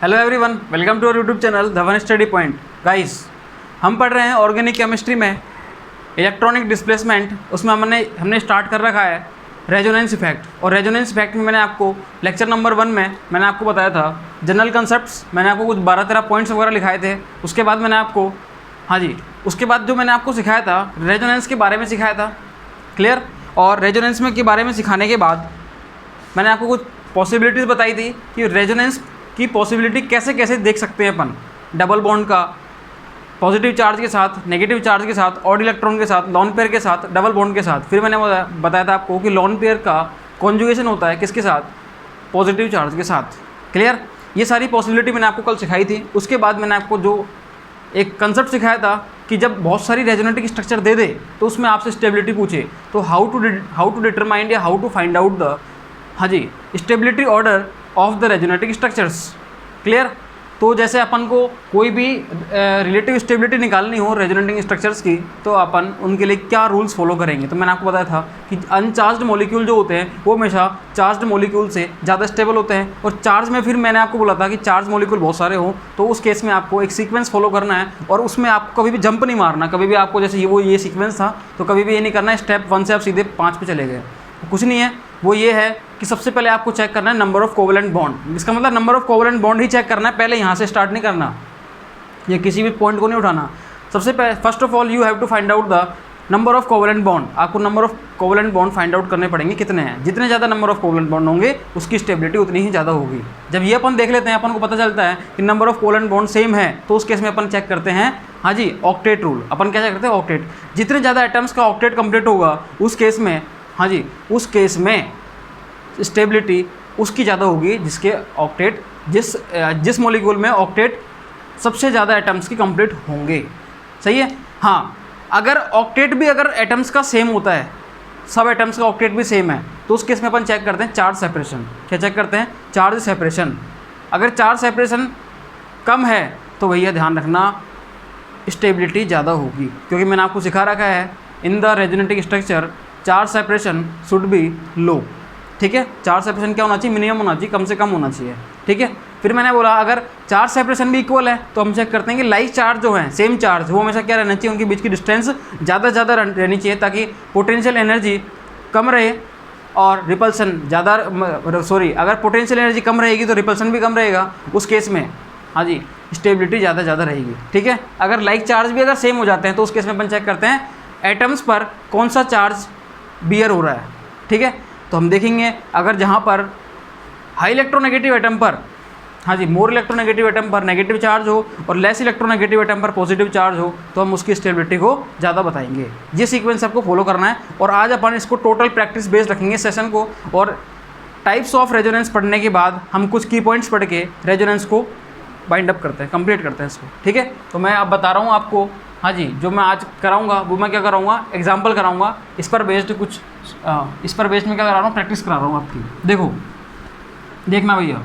Hello everyone, welcome to our YouTube channel the one study point. Guys, हम पढ़ रहे हैं ऑर्गेनिक केमिस्ट्री में इलेक्ट्रॉनिक डिस्प्लेसमेंट। उसमें हमने स्टार्ट कर रखा है रेजोनेंस इफेक्ट। और रेजोनेंस इफेक्ट में मैंने आपको लेक्चर नंबर 1 में मैंने आपको बताया था जनरल कंसेप्ट्स। मैंने आपको कुछ 12-13 पॉइंट्स वगैरह लिखाए थे। उसके बाद मैंने आपको उसके बाद जो मैंने आपको सिखाया था रेजोनेंस के बारे में सिखाया था। क्लियर। और रेजोनेंस में के बारे में सिखाने के बाद मैंने आपको कुछ पॉसिबिलिटीज़ बताई थी कि रेजोनेंस की पॉसिबिलिटी कैसे कैसे देख सकते हैं अपन। डबल बॉन्ड का पॉजिटिव चार्ज के साथ, नेगेटिव चार्ज के साथ, ऑड इलेक्ट्रॉन के साथ, लॉन पेयर के साथ, डबल बॉन्ड के साथ। फिर मैंने बताया था आपको कि लॉन पेयर का कॉन्जुगेशन होता है किसके साथ, पॉजिटिव चार्ज के साथ। क्लियर। ये सारी पॉसिबिलिटी मैंने आपको कल सिखाई थी। उसके बाद मैंने आपको जो एक कंसेप्ट सिखाया था कि जब बहुत सारी रेजोनेटिक स्ट्रक्चर दे दे तो उसमें आपसे स्टेबिलिटी पूछे तो हाउ टू डिटरमाइन या how to find out the stability order of the resonating structures. Clear. तो जैसे अपन को कोई भी रिलेटिव स्टेबिलिटी निकालनी हो रेजोनेटिंग स्ट्रक्चर्स की तो अपन उनके लिए क्या रूल्स फॉलो करेंगे। तो मैंने आपको बताया था कि अनचार्ज्ड मॉलिक्यूल जो होते हैं वो हमेशा चार्ज्ड मॉलिक्यूल से ज़्यादा स्टेबल होते हैं। और चार्ज में फिर मैंने आपको बोला था कि चार्ज मॉलिक्यूल बहुत सारे हों तो उस केस में आपको एक सीक्वेंस फॉलो करना है और उसमें आपको कभी भी जंप नहीं मारना। कभी भी आपको जैसे ये सीक्वेंस था तो कभी भी ये नहीं करना है स्टेप 1 से आप सीधे 5 पे चले गए। कुछ नहीं है, वो ये है कि सबसे पहले आपको चेक करना है नंबर ऑफ कोवेलेंट बॉन्ड। इसका मतलब नंबर ऑफ कोवेलेंट बॉन्ड ही चेक करना है, पहले यहाँ से स्टार्ट नहीं करना, ये किसी भी पॉइंट को नहीं उठाना। सबसे पहले first of all you have to find out the number of covalent bond. आपको number of covalent bond find out करने पड़ेंगे कितने हैं। जितने ज़्यादा नंबर ऑफ कोवेलेंट बॉन्ड होंगे उसकी स्टेबिलिटी उतनी ही ज़्यादा होगी। जब ये अपन देख लेते हैं, अपन को पता चलता है कि number of covalent bond same है तो उस केस में अपन चेक करते हैं ऑक्टेट रूल। अपन क्या चेक करते हैं, ऑक्टेट। जितने ज़्यादा एटम्स का ऑक्टेट कंप्लीट होगा उस केस में उस केस में स्टेबिलिटी उसकी ज़्यादा होगी जिसके ऑक्टेट जिस मॉलिक्यूल में ऑक्टेट सबसे ज़्यादा एटम्स की कंप्लीट होंगे। सही है। हाँ, अगर ऑक्टेट भी अगर एटम्स का सेम होता है, सब एटम्स का ऑक्टेट भी सेम है तो उस केस में अपन चेक करते हैं चार्ज सेपरेशन। क्या चेक करते हैं, चार्ज सेपरेशन। अगर चार्ज सेपरेशन कम है तो भैया ध्यान रखना स्टेबिलिटी ज़्यादा होगी, क्योंकि मैंने आपको सिखा रखा है in the resonating structure charge separation should be low. ठीक है। चार्ज सेपरेशन क्या होना चाहिए, मिनिमम होना चाहिए, कम से कम होना चाहिए। ठीक है। फिर मैंने बोला अगर चार्ज सेपरेशन भी इक्वल है तो हम चेक करते हैं कि लाइक चार्ज जो है, सेम चार्ज, वो हमेशा क्या रहना चाहिए, उनके बीच की डिस्टेंस ज़्यादा से ज़्यादा रहनी चाहिए ताकि पोटेंशियल एनर्जी कम रहे और रिपल्सन ज़्यादा अगर पोटेंशियल एनर्जी कम रहेगी तो रिपल्सन भी कम रहेगा। उस केस में स्टेबिलिटी ज़्यादा रहेगी। ठीक है। अगर लाइक चार्ज भी अगर सेम हो जाते हैं तो उस केस में अपन चेक करते हैं एटम्स पर कौन सा चार्ज बियर हो रहा है। ठीक है। तो हम देखेंगे अगर जहाँ पर हाई इलेक्ट्रोनेगेटिव एटम पर मोर इलेक्ट्रोनेगेटिव एटम पर नेगेटिव चार्ज हो और लेस इलेक्ट्रोनेगेटिव एटम पर पॉजिटिव चार्ज हो तो हम उसकी स्टेबिलिटी को ज़्यादा बताएंगे। ये सीक्वेंस आपको फॉलो करना है। और आज अपन इसको टोटल प्रैक्टिस बेस्ड रखेंगे सेशन को। और टाइप्स ऑफ रेजोनेंस पढ़ने के बाद हम कुछ की पॉइंट्स पढ़ के रेजोनेंस को बाइंड अप करते हैं, कंप्लीट करते हैं इसको। ठीक है। तो मैं अब बता रहा हूँ आपको जो मैं आज कराऊंगा वो मैं क्या कराऊंगा, एग्जांपल कराऊंगा। इस पर बेस्ड में क्या करा रहा हूँ, प्रैक्टिस करा रहा हूँ आपकी। देखना भैया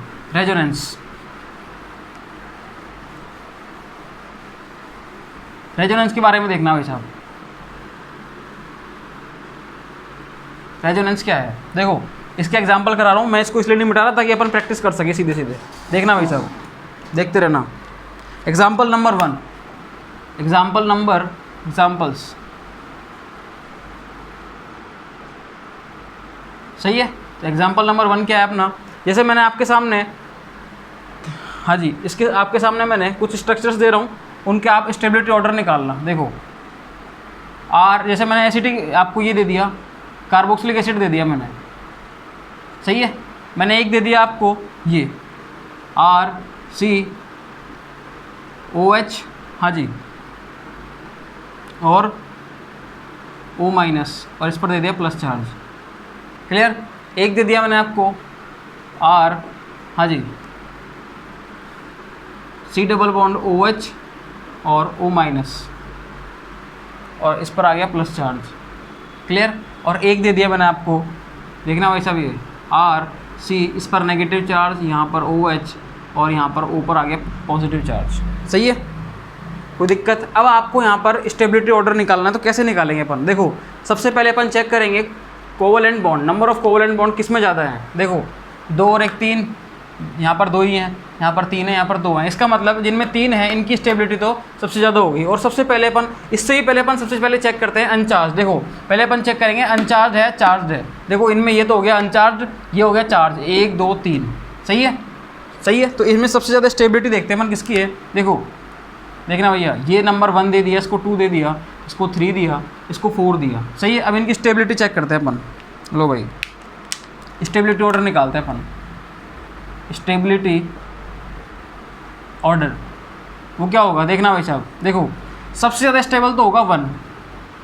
रेजोनेंस के बारे में देखना भाई साहब। रेजोनेंस क्या है, देखो इसके एग्जांपल करा रहा हूँ मैं। इसको इसलिए नहीं मिटा रहा ताकि अपन प्रैक्टिस कर सके सीधे सीधे। देखना भाई साहब, देखते रहना। Example number 1, examples. सही है। तो एग्जाम्पल नंबर 1 क्या है अपना, जैसे मैंने आपके सामने इसके आपके सामने मैंने कुछ स्ट्रक्चर्स दे रहा हूँ, उनके आप स्टेबिलिटी ऑर्डर निकालना। देखो जैसे मैंने एसिटिक आपको ये दे दिया, कार्बोक्सिलिक एसिड दे दिया मैंने। सही है। मैंने एक दे दिया आपको ये RCOH और O- और इस पर दे दिया प्लस चार्ज। क्लियर। एक दे दिया मैंने आपको C डबल बॉन्ड OH और O- और इस पर आ गया प्लस चार्ज। क्लियर। और एक दे दिया मैंने आपको, देखना वैसा भी है, RC, इस पर नेगेटिव चार्ज, यहाँ पर OH और यहाँ पर O पर आ गया पॉजिटिव चार्ज। सही है, कोई दिक्कत। अब आपको यहाँ पर स्टेबिलिटी ऑर्डर निकालना है तो कैसे निकालेंगे अपन। देखो सबसे पहले अपन चेक करेंगे covalent bond, number of covalent bond किस में ज़्यादा है। देखो 2 और 1 3, यहाँ पर 2 ही हैं, यहाँ पर 3 है, यहाँ पर 2 हैं। इसका मतलब जिनमें 3 है इनकी स्टेबिलिटी तो सबसे ज़्यादा होगी। और सबसे पहले अपन इससे ही पहले अपन सबसे पहले चेक करते हैं अनचार्ज। देखो पहले अपन चेक करेंगे अनचार्ज है चार्ज है। देखो इनमें ये तो हो गया अनचार्ज, ये हो गया चार्ज, 1 2 3, सही है, सही है। तो इसमें सबसे ज़्यादा स्टेबिलिटी देखते हैं अपन किसकी है। देखो देखना भैया, ये नंबर 1 दे दिया, इसको 2 दे दिया, इसको 3 दिया, इसको 4 दिया, सही है। अब इनकी स्टेबिलिटी चेक करते हैं अपन। लो भाई स्टेबिलिटी ऑर्डर निकालते हैं अपन। स्टेबिलिटी ऑर्डर वो क्या होगा देखना भाई साहब। देखो सबसे ज़्यादा स्टेबल तो होगा 1,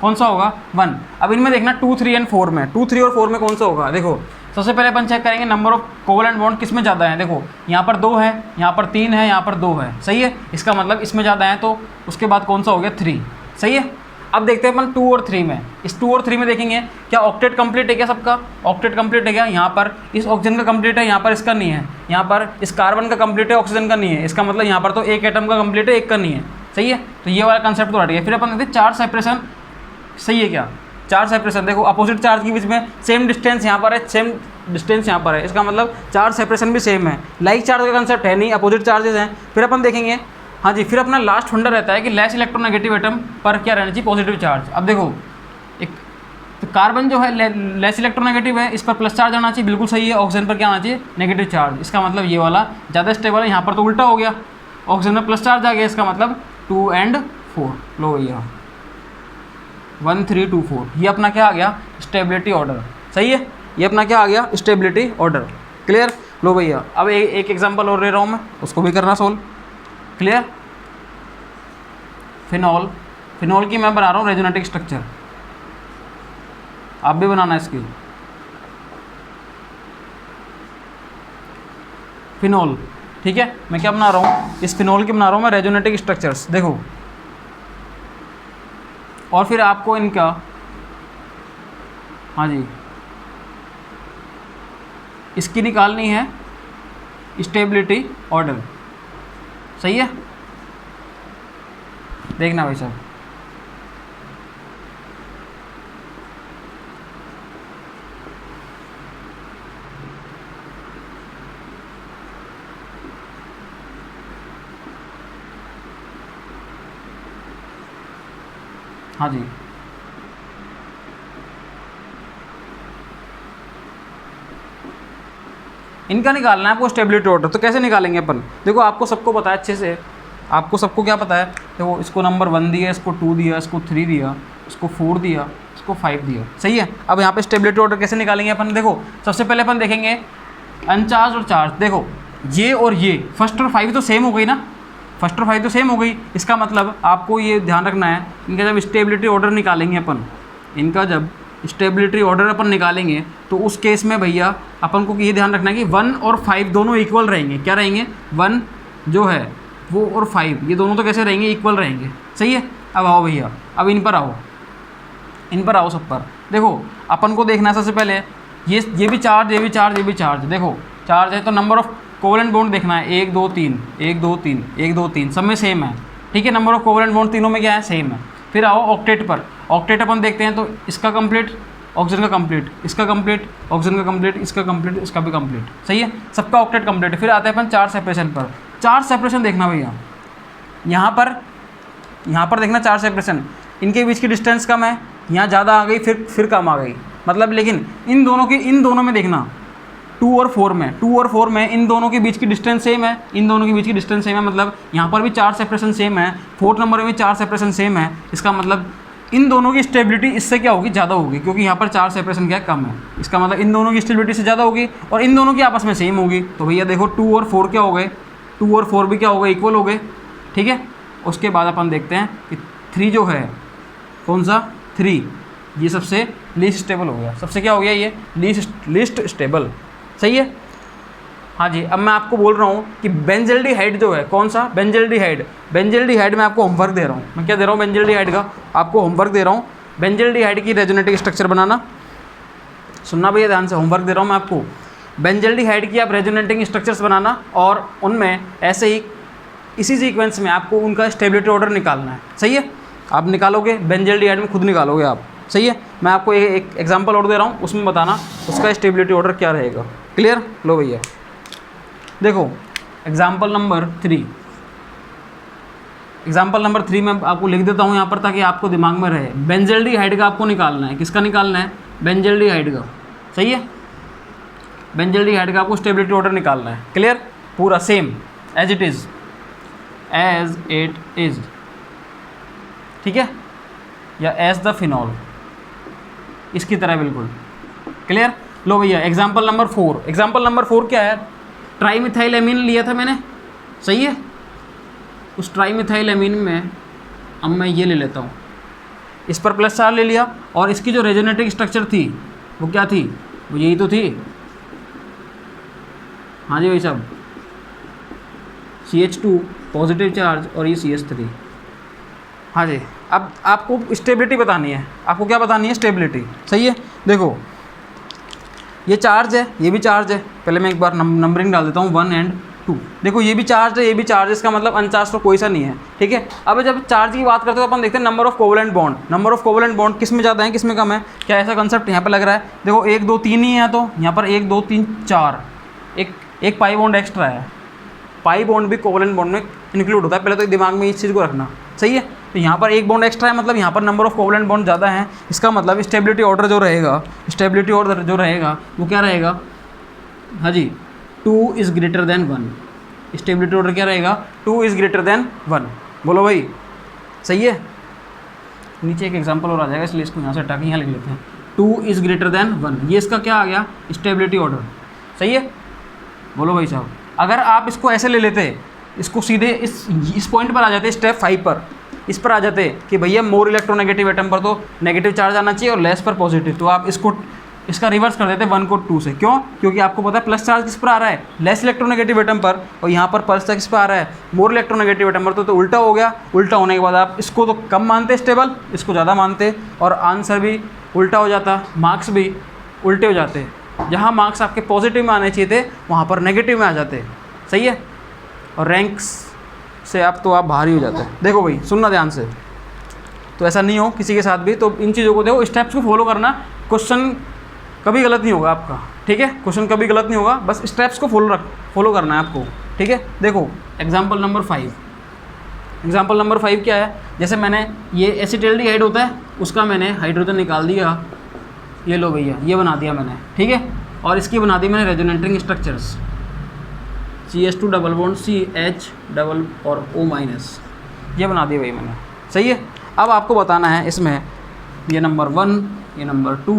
कौन सा होगा 1। अब इनमें देखना 2 3 एंड 4 में, 2 3 और 4 में कौन सा होगा। देखो सबसे पहले अपन चेक करेंगे नंबर ऑफ कोवलेंट बॉन्ड किस में ज़्यादा है। देखो यहाँ पर 2 है, यहाँ पर 3 है, यहाँ पर 2 है, सही है। इसका मतलब इसमें ज़्यादा है, तो उसके बाद कौन सा हो गया 3, सही है। अब देखते हैं अपन 2 और 3 में। इस 2 और 3 में देखेंगे क्या ऑक्टेट कंप्लीट है क्या सबका, ऑक्टेट कंप्लीट है क्या। यहाँ पर इस ऑक्सीजन का कंप्लीट है, यहाँ पर इसका नहीं है। यहाँ पर इस कार्बन का कंप्लीट है, ऑक्सीजन का नहीं है। इसका मतलब यहाँ पर तो एक एटम का कंप्लीट है, एक का नहीं है, सही है। तो ये वाला कंसेप्ट तो हट गया। फिर अपन देखते हैं चार्ज सेपरेशन सही है क्या। चार्ज सेपरेशन देखो अपोजिट चार्ज के बीच में सेम डिस्टेंस यहाँ पर है, सेम डिस्टेंस यहाँ पर है, इसका मतलब चार्ज सेपरेशन भी सेम है। लाइक चार्ज का कंसेप्ट है नहीं, अपोजिट चार्जेस हैं। फिर अपन देखेंगे हाँ जी, फिर अपना लास्ट फंडा रहता है कि लेस इलेक्ट्रोनेगेटिव एटम पर क्या रहना चाहिए, पॉजिटिव चार्ज। अब देखो एक तो कार्बन जो है लेस इलेक्ट्रोनेगेटिव है, इस पर प्लस चार्ज आना चाहिए, बिल्कुल सही है। ऑक्सीजन पर क्या आना चाहिए, नेगेटिव चार्ज। इसका मतलब ये वाला ज़्यादा स्टेबल है, यहाँ पर तो उल्टा हो गया, ऑक्सीजन में प्लस चार्ज आ गया, इसका मतलब 2 and 4। लो भैया 1 3 2 4, ये अपना क्या आ गया स्टेबिलिटी ऑर्डर, सही है। ये अपना क्या आ गया स्टेबिलिटी ऑर्डर, क्लियर। लो भैया अब एक एग्जांपल और ले रहा हूँ मैं, उसको भी करना सोल्व, क्लियर। फिनॉल, फिनॉल की मैं बना रहा हूँ रेजोनेटिक स्ट्रक्चर, आप भी बनाना इसकी। फिनॉल, ठीक है। मैं क्या बना रहा हूँ, इस फिनॉल की बना रहा हूँ मैं रेजोनेटिक स्ट्रक्चर्स। देखो और फिर आपको इनका हाँ जी इसकी निकालनी है स्टेबिलिटी ऑर्डर, सही है। देखना भाई साहब हाँ जी इनका निकालना है आपको स्टेबिलिटी ऑर्डर। तो कैसे निकालेंगे अपन, देखो आपको सबको पता है अच्छे से, आपको सबको क्या पता है। देखो इसको नंबर 1 दिया, इसको 2 दिया, इसको 3 दिया, इसको 4 दिया, इसको 5 दिया, सही है। अब यहाँ पे स्टेबिलिटी ऑर्डर कैसे निकालेंगे अपन। देखो सबसे पहले अपन देखेंगे अनचार्ज और चार्ज। देखो ये और ये फर्स्ट और 5 तो सेम हो गई ना, फर्स्ट और 5 तो सेम हो गई। इसका मतलब आपको ये ध्यान रखना है, इनका जब स्टेबिलिटी ऑर्डर निकालेंगे अपन, इनका जब स्टेबिलिटी ऑर्डर अपन निकालेंगे तो उस केस में भैया अपन को ये ध्यान रखना है कि 1 और 5 दोनों इक्वल रहेंगे। क्या रहेंगे, 1 जो है वो और 5 ये दोनों तो कैसे रहेंगे, इक्वल रहेंगे, सही है। अब आओ भैया, अब इन पर आओ, इन पर आओ सब पर। देखो अपन को देखना है सबसे पहले ये भी चार्ज, ये भी चार्ज, ये भी चार्ज। देखो चार्ज है तो नंबर ऑफ कोवलेंट बॉन्ड देखना है, 1 2 3 1 2 3 1 2 3, सब में सेम है, ठीक है। नंबर ऑफ कोवलेंट बॉन्ड तीनों में क्या है, सेम है। फिर आओ ऑक्टेट पर, ऑक्टेट अपन देखते हैं तो इसका कंप्लीट, ऑक्सीजन का कंप्लीट, इसका कंप्लीट, ऑक्सीजन का कंप्लीट, इसका कंप्लीट, इसका भी कंप्लीट, सही है। सबका ऑक्टेट कंप्लीट है। फिर आते हैं अपन चार्ज सेपरेशन पर। चार्ज सेपरेशन देखना भैया, यहाँ पर देखना चार्ज सेपरेशन, इनके बीच की डिस्टेंस कम है, यहाँ ज़्यादा आ गई, फिर कम आ गई, मतलब लेकिन इन दोनों में देखना 2 और 4 में इन दोनों के बीच की डिस्टेंस सेम है, इन दोनों के बीच की डिस्टेंस सेम है, मतलब यहाँ पर भी चार्ज सेपरेशन सेम है, 4th नंबर में भी चार्ज सेपरेशन सेम है। इसका मतलब इन दोनों की स्टेबिलिटी इससे क्या होगी, ज़्यादा होगी, क्योंकि यहाँ पर चार्ज सेपरेशन क्या है, कम है। इसका मतलब इन दोनों की स्टेबिलिटी से ज़्यादा होगी और इन दोनों की आपस में सेम होगी। तो भैया देखो 2 और 4 क्या हो गए, 2 और 4 भी क्या हो गए, इक्वल हो गए, ठीक है। उसके बाद अपन देखते हैं कि 3 जो है, कौन सा 3, ये सबसे लीस्ट स्टेबल हो गया। सबसे क्या हो गया, ये लीस्ट स्टेबल, सही है। हाँ जी अब मैं आपको बोल रहा हूँ कि बेंजल्डिहाइड जो है, कौन सा, बेंजल्डिहाइड मैं आपको होमवर्क दे रहा हूँ। मैं क्या दे रहा हूँ, बेंजल्डिहाइड का आपको होमवर्क दे रहा हूँ। बेंजल्डिहाइड की रेजोनेटिक स्ट्रक्चर बनाना, सुनना भैया ध्यान से, होमवर्क दे रहा हूँ मैं आपको। बेंजल्डिहाइड की आप रेजोनेटिंग स्ट्रक्चर्स बनाना और उनमें ऐसे ही इसी सीक्वेंस में आपको उनका स्टेबिलिटी ऑर्डर निकालना है, सही है। आप निकालोगे बेंजल्डिहाइड में, खुद निकालोगे आप, सही है। मैं आपको एक एग्जांपल और दे रहा हूँ, उसमें बताना उसका स्टेबिलिटी ऑर्डर क्या रहेगा, क्लियर। लो भैया देखो एग्जाम्पल नंबर 3, एग्जाम्पल नंबर 3 मैं आपको लिख देता हूँ यहाँ पर ताकि आपको दिमाग में रहे। बेंजल्डिहाइड का आपको निकालना है। किसका निकालना है? बेंजल्डिहाइड का। सही है, बेंजल्डिहाइड का आपको स्टेबिलिटी ऑर्डर निकालना है। क्लियर? पूरा same as it is, as it is, ठीक है, या एज द फिनॉल, इसकी तरह बिल्कुल। क्लियर? लो भैया एग्जाम्पल नंबर 4, एग्जाम्पल नंबर 4 क्या है? ट्राईमिथाइल एमीन लिया था मैंने, सही है। उस ट्राईमिथाइल एमीन में अब मैं ये ले लेता हूँ, इस पर प्लस 4 ले लिया, और इसकी जो रेजोनेटिंग स्ट्रक्चर थी वो क्या थी? वो यही तो थी। हाँ जी भाई साहब, CH2 पॉजिटिव चार्ज और ये CH3। हाँ जी, अब आपको स्टेबिलिटी बतानी है। आपको क्या बतानी है? स्टेबिलिटी। सही है। देखो ये चार्ज है, ये भी चार्ज है। पहले मैं एक बार नंबरिंग डाल देता हूँ 1 और 2। देखो ये भी चार्ज है, ये भी चार्ज है, इसका मतलब अनचार्ज तो कोई सा नहीं है। ठीक है। अब जब चार्ज की बात करते हैं तो अपन देखते हैं number of covalent bond. Number of covalent bond किस में ज़्यादा है, किस में कम है? क्या ऐसा कंसेप्ट यहाँ पे लग रहा है? देखो 1 2 3 ही है, तो यहाँ पर 1 2 3 4, एक पाई बॉन्ड एक्स्ट्रा है। पाई बॉन्ड भी कोवेलेंट बॉन्ड में इंक्लूड होता है। पहले तो दिमाग में इस चीज़ को रखना। सही है। तो यहाँ पर एक बॉन्ड एक्स्ट्रा है, मतलब यहाँ पर नंबर ऑफ कोवेलेंट बॉन्ड ज़्यादा है। इसका मतलब स्टेबिलिटी ऑर्डर जो रहेगा, स्टेबिलिटी ऑर्डर जो रहेगा वो क्या रहेगा? हाँ जी, 2 is greater than 1। Stability order क्या रहेगा? 2 इज़ ग्रेटर देन 1। बोलो भाई, सही है। नीचे एक एग्जांपल और आ जाएगा, इसलिए इसको यहाँ से हटा के यहाँ लिख लेते हैं। 2 इज़ ग्रेटर देन 1, ये इसका क्या आ गया? Stability order. सही है। बोलो भाई साहब, अगर आप इसको ऐसे ले लेते, इसको सीधे इस पॉइंट पर आ जाते, स्टेप 5 पर, इस पर आ जाते कि भैया मोर इलेक्ट्रोनेगेटिव एटम पर तो नेगेटिव चार्ज आना चाहिए और लेस पर पॉजिटिव, तो आप इसका रिवर्स कर देते 1 को 2 से। क्यों? क्योंकि आपको पता है प्लस चार्ज किस पर आ रहा है? लेस इलेक्ट्रोनेगेटिव एटम पर, और यहाँ पर प्लस किस पर आ रहा है? मोर इलेक्ट्रोनेगेटिव एटम पर। तो उल्टा हो गया। उल्टा होने के बाद आप इसको तो कम मानते स्टेबल, इसको ज़्यादा मानते, और आंसर भी उल्टा हो जाता, मार्क्स भी उल्टे हो जाते। जहाँ मार्क्स आपके पॉजिटिव में आने चाहिए थे वहाँ पर नेगेटिव में आ जाते। सही है। और रैंक्स से आप बाहर ही हो जाते हैं। देखो भाई सुनना ध्यान से, तो ऐसा नहीं हो किसी के साथ भी। तो इन चीज़ों को देखो, स्टेप्स को फॉलो करना। क्वेश्चन कभी गलत नहीं होगा आपका। ठीक है, क्वेश्चन कभी गलत नहीं होगा, बस स्टेप्स को फॉलो करना है आपको। ठीक है। देखो एग्जाम्पल नंबर 5, एग्जाम्पल नंबर 5 क्या है? जैसे मैंने ये एसिटाल्डिहाइड होता है, उसका मैंने हाइड्रोजन निकाल दिया, ये लो भैया, ये बना दिया मैंने। ठीक है। और इसकी बना दी मैंने resonating structures, CH2 double bond CH double और O-, ये बना दिया भाई मैंने। सही है। अब आपको बताना है इसमें ये नंबर 1, ये नंबर 2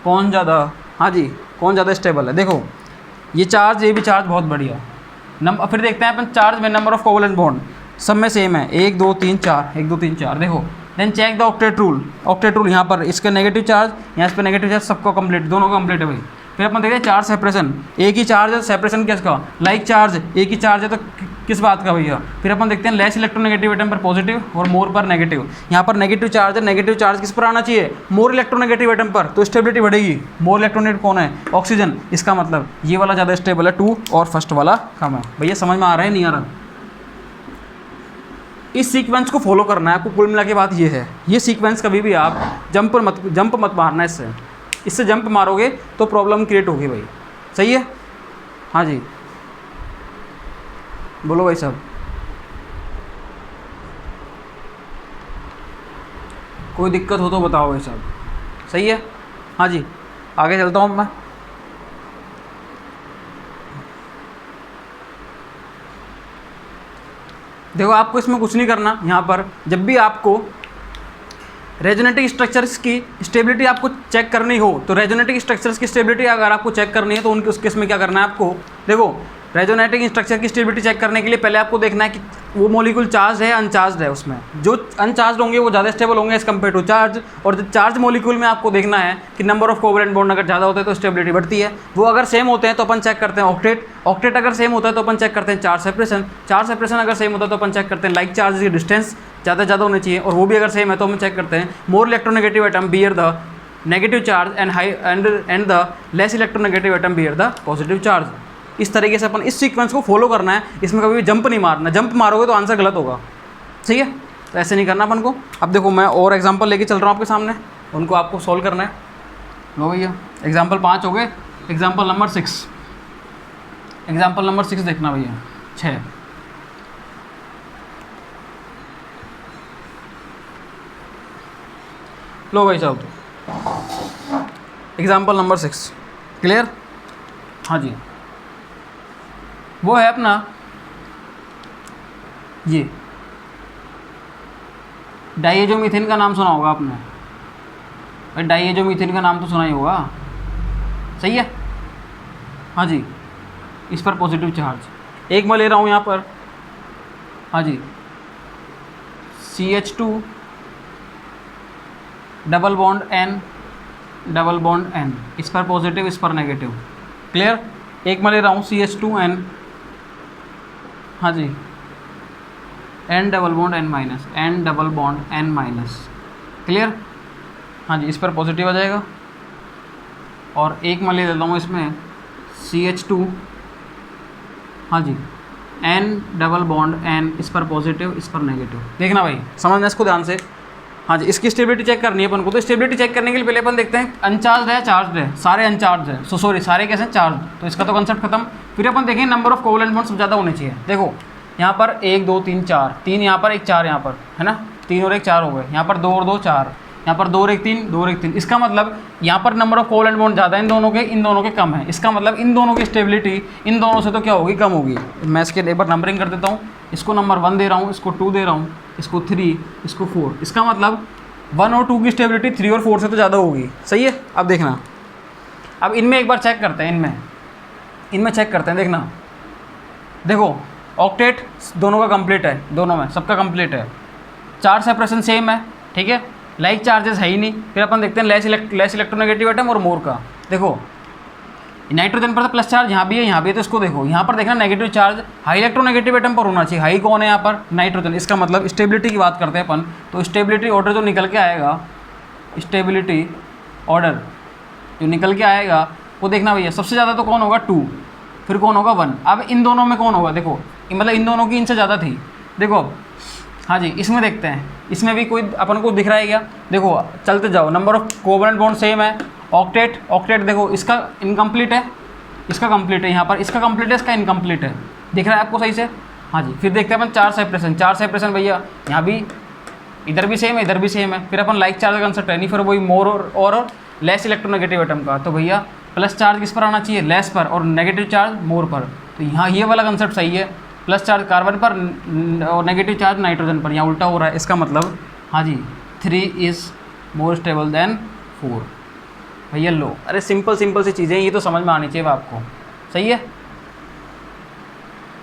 कौन ज़्यादा, हाँ जी, कौन ज़्यादा स्टेबल है। देखो ये चार्ज, ये भी चार्ज बहुत बढ़िया। फिर देखते हैं अपन चार्ज में नंबर ऑफ कोवेलेंट बॉन्ड सब में सेम है, 1 2 3 4, 1 2 3 4। देखो then check the octet rule. Octet rule यहाँ पर इसका नेगेटिव चार्ज, यहाँ इस पर नेगेटिव चार्ज, सबको कंप्लीट, दोनों का कंप्लीट है भाई। फिर अपन देखते हैं चार्ज सेपरेशन। एक ही चार्ज है, सेपरेशन किसका? Like charge. एक ही चार्ज है तो किस बात का भैया? फिर अपन देखते हैं लेस इलेक्ट्रोनेगेटिव एटम पर पॉजिटिव और मोर पर नेगेटिव। यहाँ पर नेगेटिव चार्ज है, नेगेटिव चार्ज किस पर आना चाहिए? मोर इलेक्ट्रोनेगेटिव एटम पर, तो स्टेबिलिटी बढ़ेगी। मोर इलेक्ट्रोनेगेटिव कौन है? ऑक्सीजन। इसका मतलब ये वाला ज़्यादा स्टेबल है 2 और फर्स्ट वाला कम है। भैया समझ में आ रहा है नहीं आ रहा? इस सीक्वेंस को फॉलो करना है आपको। कुल मिला के बात ये है, ये सीक्वेंस कभी भी आप जंप मत मारना। इससे जंप मारोगे तो प्रॉब्लम क्रिएट होगी भाई। सही है। हाँ जी, बोलो भाई साहब, कोई दिक्कत हो तो बताओ भाई साहब। सही है। हाँ जी, आगे चलता हूँ मैं। देखो आपको इसमें कुछ नहीं करना। यहाँ पर जब भी आपको रेजोनेटिंग स्ट्रक्चर्स की स्टेबिलिटी आपको चेक करनी हो, तो रेजोनेटिंग स्ट्रक्चर्स की स्टेबिलिटी अगर आपको चेक करनी है तो उनके उस केस में क्या करना है आपको? देखो रेजोनेटिंग स्ट्रक्चर की स्टेबिलिटी चेक करने के लिए पहले आपको देखना है कि वो मॉलिक्यूल चार्ज है अनचार्ज है। उसमें जो अनचार्ज होंगे वो ज़्यादा स्टेबल होंगे एज कम्पेयर टू चार्ज। और जो चार्ज मॉलिक्यूल में आपको देखना है कि नंबर ऑफ कोवेलेंट बॉन्ड अगर ज़्यादा होते हैं तो स्टेबिलिटी बढ़ती है। वो अगर सेम होते हैं तो अपन चेक करते हैं ऑक्टेट। ऑक्टेट अगर सेम होता है तो अपन चेक करते हैं चार्ज सेपरेशन। चार्ज सेपरेशन अगर सेम होता है तो अपन चेक करते हैं लाइक चार्ज की डिस्टेंस ज़्यादा होनी चाहिए, और वो भी अगर सेम है तो हम चेक करते हैं more electronegative atom bear the negative charge and the less electronegative atom bear the positive charge. इस तरीके से अपन इस सीक्वेंस को फॉलो करना है। इसमें कभी भी जंप नहीं मारना, जंप मारोगे तो आंसर गलत होगा। सही है। तो ऐसे नहीं करना अपन को। अब देखो मैं और एग्जांपल लेके चल रहा हूँ आपके सामने, उनको आपको सॉल्व करना है। लो भैया एग्जांपल 5 हो गए। एग्जांपल नंबर 6, एग्जाम्पल नंबर 6 देखना भैया, 6। लो भाई साहब, एग्जाम्पल नंबर 6 क्लियर। हाँ जी, वो है अपना ये डाइएजोमीथेन का नाम सुना होगा आपने, भाई डाइएजोमीथेन का नाम तो सुना ही होगा, सही है। हाँ जी, इस पर पॉजिटिव चार्ज, एक मैं ले रहा हूँ यहाँ पर, हाँ जी, CH2 डबल बॉन्ड N, इस पर पॉजिटिव इस पर नेगेटिव, क्लियर। एक मैं ले रहा हूँ CH2N, हाँ जी, N double bond N minus, clear. हाँ जी, इस पर पॉजिटिव आ जाएगा। और एक मैं ले लेता हूँ इसमें CH2, हाँ जी, N डबल बॉन्ड N, इस पर पॉजिटिव इस पर नेगेटिव। देखना भाई, समझना इसको ध्यान से। हाँ जी, इसकी स्टेबिलिटी चेक करनी है अपन को, तो स्टेबिलिटी चेक करने के लिए पहले अपन देखते हैं अनचार्ज है चार्ज है, सारे अनचार्ज है, सॉरी सारे कैसे चार्ज, तो इसका तो कंसेप्ट खत्म। फिर अपन देखेंगे नंबर ऑफ कोवलेंट बॉन्ड्स ज़्यादा होने चाहिए। देखो यहाँ पर 1 2 3 4, 3 यहाँ पर 1 4 यहाँ पर, है ना, 3 और 1 4 हो गए, यहाँ पर 2 और 2 4, यहाँ पर 2 और 1 3, 2 और 1 3। इसका मतलब यहाँ पर नंबर ऑफ कोवलेंट बॉन्ड ज़्यादा है इन दोनों के कम है। इसका मतलब इन दोनों की स्टेबिलिटी इन दोनों से तो क्या होगी, कम होगी। मैं इसके एक बार नंबरिंग कर देता हूँ, इसको नंबर 1 दे रहा हूँ, इसको 2 दे रहा हूँ, इसको 3, इसको 4। इसका मतलब 1 और 2 की स्टेबिलिटी 3 और 4 से तो ज़्यादा होगी, सही है। अब देखना, अब इनमें एक बार चेक करते हैं, इनमें चेक करते हैं, देखना। देखो ऑक्टेट दोनों का कंप्लीट है, दोनों में सबका कंप्लीट है, चार्ज सेपरेशन सेम है, ठीक है, लाइक चार्जेस है ही नहीं। फिर अपन देखते हैं लेस इलेक्ट्रोनेगेटिव एटम और मोर का। देखो नाइट्रोजन पर तो प्लस चार्ज यहाँ भी है, तो इसको देखो यहाँ पर देखना negative charge high electronegative atom पर होना चाहिए। हाई कौन है यहाँ पर, नाइट्रोजन। इसका मतलब स्टेबिलिटी की बात करते हैं अपन, तो स्टेबिलिटी ऑर्डर जो निकल के आएगा, स्टेबिलिटी ऑर्डर जो निकल के आएगा वो देखना भैया, सबसे ज़्यादा तो कौन होगा 2, फिर कौन होगा 1। अब इन दोनों में कौन होगा, देखो मतलब इन दोनों की इनसे ज़्यादा थी। देखो हाँ जी, इसमें देखते हैं, इसमें भी कोई अपन को दिख रहा है क्या। देखो चलते जाओ, number of covalent bond same है। ऑक्टेट देखो इसका इनकम्प्लीट है, इसका कंप्लीट है, यहाँ पर इसका कंप्लीट है, इसका इनकम्प्लीट है, दिख रहा है आपको सही से। हाँ जी, फिर देखते हैं अपन चार्ज सेपरेशन भैया, यहाँ भी इधर भी सेम है, इधर भी सेम है। फिर अपन लाइक चार्ज का कंसेप्ट है नहीं, फिर वही मोर और लेस इलेक्ट्रोनेगेटिव एटम का, तो भैया प्लस चार्ज किस पर आना चाहिए, लेस पर, और नेगेटिव चार्ज मोर पर। तो यहाँ ये वाला कंसेप्ट सही है, प्लस चार्ज कार्बन पर और नेगेटिव चार्ज नाइट्रोजन पर, यहाँ उल्टा हो रहा है। इसका मतलब हाँ जी 3 इज़ मोर स्टेबल देन 4। भैया लो, अरे सिंपल सी चीज़ें, ये तो समझ में आनी चाहिए आपको, सही है।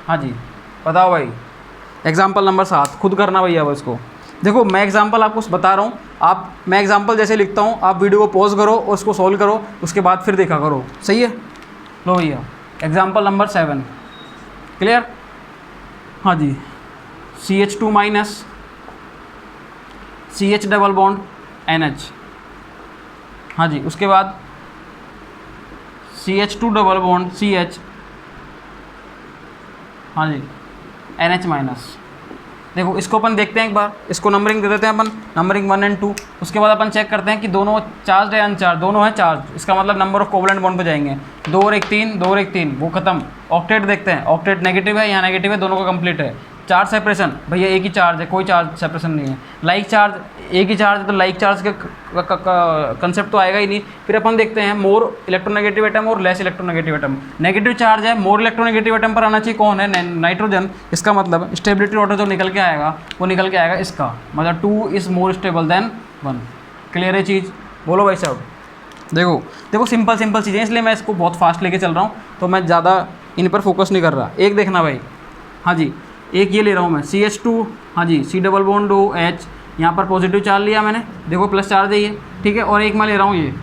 हाँ जी बताओ भाई, एग्जाम्पल नंबर 7 खुद करना भैया अब इसको। देखो मैं एग्जाम्पल आपको बता रहा हूँ, मैं एग्जाम्पल जैसे लिखता हूँ, आप वीडियो को पॉज करो और उसको सॉल्व करो, उसके बाद फिर देखा करो, सही है। लो भैया एग्जाम्पल नंबर 7 क्लियर। हाँ जी, CH2 minus CH double bond NH, हाँ जी, उसके बाद CH2 डबल बॉन्ड CH, हाँ जी, NH माइनस। देखो इसको अपन देखते हैं एक बार, इसको नंबरिंग दे देते हैं अपन, नंबरिंग 1 और 2। उसके बाद अपन चेक करते हैं कि दोनों चार्ज है अनचार्ज, दोनों है चार्ज। इसका मतलब नंबर ऑफ कोवलेंट बॉन्ड पे जाएंगे, 2 और 1 3, 2 और 1 3, वो खत्म। ऑक्टेट देखते हैं, ऑक्टेट नेगेटिव है, यहाँ नेगेटिव है, दोनों का कंप्लीट है। चार्ज सेपरेशन भैया एक ही चार्ज है, कोई चार्ज सेपरेशन नहीं है। लाइक चार्ज एक ही चार्ज है, तो लाइक चार्ज का कंसेप्ट तो आएगा ही नहीं। फिर अपन देखते हैं मोर इलेक्ट्रोनेगेटिव एटम और less electronegative atom. Negative charge है, मोर इलेक्ट्रोनेगेटिव एटम पर आना चाहिए, कौन है, नाइट्रोजन। इसका मतलब स्टेबिलिटी ऑर्डर जो निकल के आएगा वो निकल के आएगा इसका, मतलब 2 is more stable then 1। Clear है चीज़, बोलो भाई साहब। देखो सिंपल चीज़ें, इसलिए मैं इसको बहुत फास्ट लेके चल रहा हूँ, तो मैं ज़्यादा इन पर फोकस नहीं कर रहा। एक देखना भाई, हाँ जी, एक ये ले रहा हूँ मैं CH2, हाँ जी, C डबल बॉन्ड OH, यहाँ पर पॉजिटिव चार्ज लिया मैंने, देखो प्लस चार्ज है ये, ठीक है। और एक मैं ले रहा हूँ ये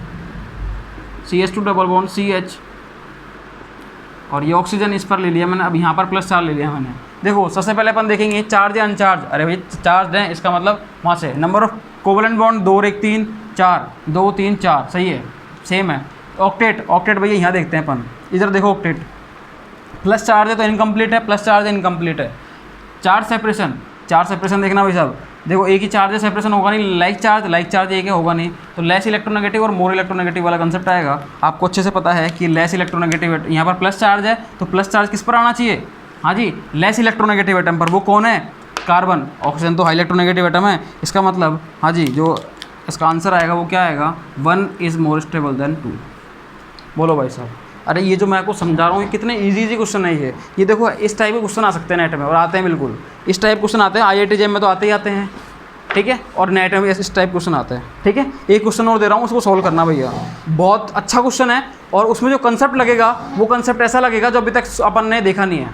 CH2 डबल बॉन्ड CH, और ये ऑक्सीजन इस पर ले लिया मैंने, अब यहाँ पर प्लस चार्ज ले लिया मैंने। देखो सबसे पहले अपन देखेंगे चार्ज या अनचार्ज। अरे भाई चार्ज है, इसका मतलब वहाँ से नंबर ऑफ कोवलेंट बॉन्ड 2 और 1 3 4, 2 3 4, सही है, सेम है। ऑक्टेट भैया यहाँ देखते हैं अपन, इधर देखो ऑक्टेट प्लस चार्ज है तो इनकम्प्लीट है, प्लस चार्ज है इनकम्प्लीट है। चार्ज सेपरेशन देखना भाई साहब, देखो एक ही चार्ज है, सेपरेशन होगा नहीं, लाइक चार्ज एक है, होगा नहीं, तो लेस इलेक्ट्रोनेगेटिव और मोर इलेक्ट्रोनेगेटिव वाला कंसेप्ट आएगा। आपको अच्छे से पता है कि लेस इलेक्ट्रोनेगेटिव, यहाँ पर प्लस चार्ज है तो प्लस चार्ज किस पर आना चाहिए, हाँ जी, लेस इलेक्ट्रोनेगेटिव एटम पर। वो कौन है, कार्बन। ऑक्सीजन तो हाई इलेक्ट्रोनेगेटिव एटम है, इसका मतलब हाँ जी जो इसका आंसर आएगा वो क्या आएगा, 1 इज़ मोर स्टेबल देन 2। बोलो भाई साहब। अरे ये जो मैं आपको समझा रहा हूँ ये कितने इजी क्वेश्चन है ये देखो इस टाइप के क्वेश्चन आ सकते हैं नेट में, और आते हैं बिल्कुल इस टाइप क्वेश्चन आते हैं, IIT JEE में तो आते ही आते हैं, ठीक है, और नेट में इस टाइप क्वेश्चन आते हैं, ठीक है। एक क्वेश्चन और दे रहा हूँ, उसको सॉल्व करना भैया, बहुत अच्छा क्वेश्चन है, और उसमें जो कंसेप्ट लगेगा वो कंसेप्ट ऐसा लगेगा जो अभी तक अपन ने देखा नहीं है,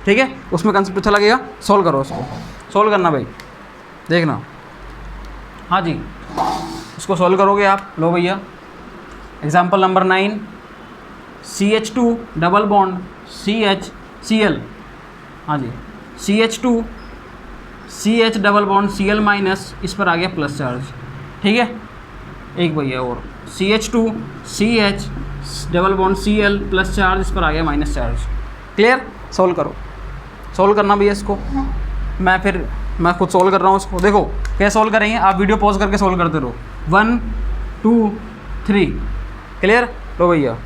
ठीक है, उसमें कंसेप्ट अच्छा लगेगा। सॉल्व करो उसको, सॉल्व करना भाई, देखना, हाँ जी, उसको सॉल्व करोगे आप। लो भैया example number 9, CH2 double bond CH Cl, हाँ जी, CH2 CH double bond Cl minus, इस पर आ गया प्लस चार्ज, ठीक है। एक भैया और CH2 CH double bond Cl plus charge, इस पर आ गया माइनस चार्ज। क्लियर, सॉल्व करो, सॉल्व करना भैया इसको, मैं खुद सॉल्व कर रहा हूँ इसको। देखो कैसे सॉल्व करेंगे, आप वीडियो पॉज करके सॉल्व करते रहो। 1 2 3, क्लियर। लो भैया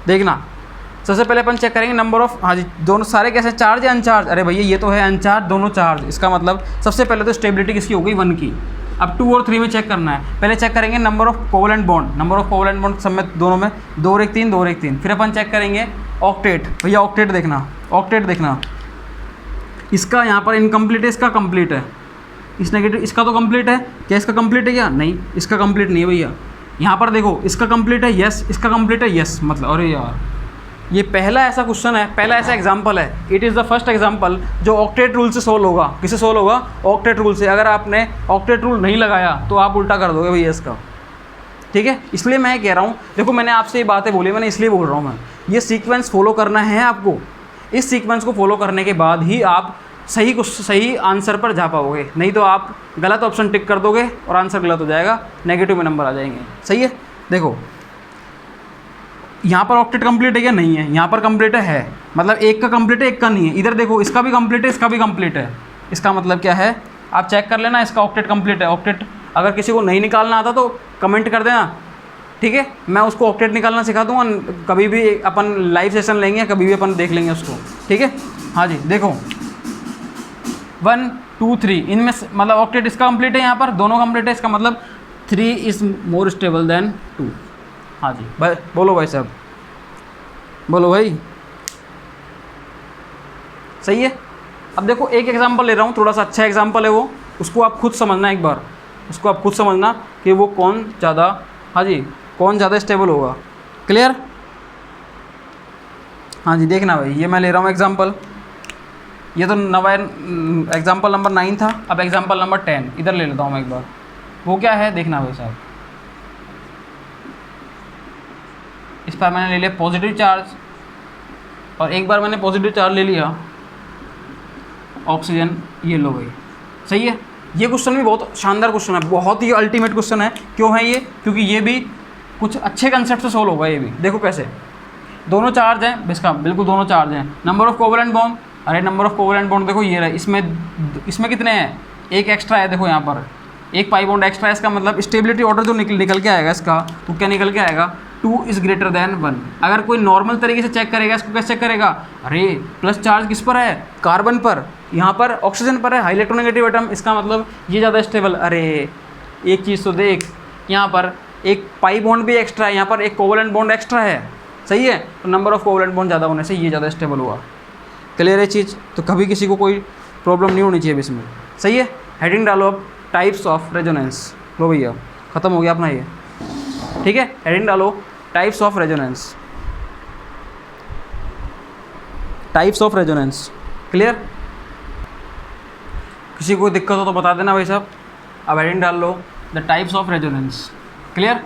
देखना, सबसे पहले अपन चेक करेंगे नंबर ऑफ, हाँ जी, दोनों सारे कैसे, चार्ज या अनचार्ज। अरे भैया ये तो है अनचार्ज, दोनों चार्ज, इसका मतलब सबसे पहले तो स्टेबिलिटी किसकी हो गई, 1 की। अब 2 और 3 में चेक करना है, पहले चेक करेंगे number of covalent bond, number of covalent bond सब में, दोनों में 2 और 1 3, 2 और 1 3। फिर अपन चेक करेंगे ऑक्टेट, भैया ऑक्टेट देखना, ऑक्टेट देखना, इसका यहाँ पर इनकम्प्लीट है, इसका कंप्लीट है, इस नेगेटिव, इसका तो कंप्लीट है क्या, इसका कंप्लीट है क्या, नहीं, इसका कंप्लीट नहीं है भैया। यहाँ पर देखो इसका कंप्लीट है, यस, इसका कंप्लीट है, यस, मतलब अरे यार ये पहला ऐसा क्वेश्चन है, पहला ऐसा एग्जाम्पल है, it is the first example जो ऑक्टेट रूल से सोल्व होगा। किससे सोल्व होगा, ऑक्टेट रूल से। अगर आपने ऑक्टेट रूल नहीं लगाया तो आप उल्टा कर दोगे भैया इसका, ठीक है। इसलिए मैं कह रहा हूँ, देखो मैंने आपसे ये बातें बोली, मैंने इसलिए बोल रहा हूँ, मैं ये सीक्वेंस फॉलो करना है आपको। इस सीक्वेंस को फॉलो करने के बाद ही आप सही आंसर पर जा पाओगे, नहीं तो आप गलत ऑप्शन टिक कर दोगे और आंसर गलत हो जाएगा, नेगेटिव में नंबर आ जाएंगे। सही है, देखो यहाँ पर ऑक्टेट कंप्लीट है क्या, नहीं है, यहाँ पर कंप्लीट है, मतलब एक का कंप्लीट है, एक का नहीं है। इधर देखो इसका भी कंप्लीट है, इसका भी कंप्लीट है, इसका मतलब क्या है, आप चेक कर लेना, इसका ऑक्टेट कंप्लीट है। ऑक्टेट अगर किसी को नहीं निकालना आता तो कमेंट कर देना, ठीक है, मैं उसको ऑक्टेट निकालना सिखा दूँगा, कभी भी अपन लाइव सेशन लेंगे, कभी भी अपन देख लेंगे उसको, ठीक है। हाँ जी देखो 1 2 3, इनमें मतलब ऑक्टेट इसका कंप्लीट है, यहाँ पर दोनों कंप्लीट है, इसका मतलब 3 इज़ मोर स्टेबल देन 2। हाँ जी भाई, बोलो भाई साहब, बोलो भाई, सही है। अब देखो एक एग्जांपल ले रहा हूँ, थोड़ा सा अच्छा एग्जांपल है वो, उसको आप खुद समझना एक बार, उसको आप खुद समझना कि वो कौन ज़्यादा, हाँ जी, कौन ज़्यादा स्टेबल होगा। क्लियर, हाँ जी देखना भाई, ये मैं ले रहा हूँ एग्जांपल, ये तो एग्जांपल नंबर 9 था, अब एग्जांपल नंबर 10 इधर ले लेता हूँ मैं एक बार। वो क्या है देखना भाई साहब, इस पर मैंने ले लिया पॉजिटिव चार्ज, और एक बार मैंने पॉजिटिव चार्ज ले लिया ऑक्सीजन, ये लो भाई। सही है, ये क्वेश्चन भी बहुत शानदार क्वेश्चन है, बहुत ही अल्टीमेट क्वेश्चन है। क्यों है ये, क्योंकि ये भी कुछ अच्छे कंसेप्ट से सोल्व होगा। ये भी देखो कैसे, दोनों चार्ज हैं, इसका बिल्कुल दोनों चार्ज हैं। नंबर ऑफ कोवलेंट बॉन्ड, अरे नंबर ऑफ कोवलेंट बॉन्ड देखो ये रहा, इसमें कितने हैं, एक एक्स्ट्रा है, देखो यहाँ पर एक पाई बॉन्ड एक्स्ट्रा है, इसका मतलब स्टेबिलिटी ऑर्डर जो निकल के आएगा इसका, वो क्या निकल के आएगा, 2 इज़ ग्रेटर देन 1। अगर कोई नॉर्मल तरीके से चेक करेगा इसको, कैसे चेक करेगा, अरे प्लस चार्ज किस पर है, कार्बन पर, यहाँ पर ऑक्सीजन पर है, हाई इलेक्ट्रोनेगेटिव एटम, इसका मतलब ये ज़्यादा स्टेबल। अरे एक चीज़ तो देख, यहाँ पर एक पाई बॉन्ड भी एक्स्ट्रा है, यहाँ पर एक कोवलेंट बॉन्ड एक्स्ट्रा है, सही है, तो नंबर ऑफ कोवलेंट बॉन्ड ज़्यादा होने से ये ज़्यादा स्टेबल हुआ। क्लियर है चीज़, तो कभी किसी को कोई प्रॉब्लम नहीं होनी चाहिए इसमें। सही है, हेडिंग डालो अब, टाइप्स ऑफ रेजोनेंस। लो भैया ख़त्म हो गया अपना ये, ठीक है, हेडिंग डालो types of resonance, types of resonance. Clear, किसी को दिक्कत हो तो बता देना भाई साहब। अब हेडिंग डाल लो the types of resonance. Clear,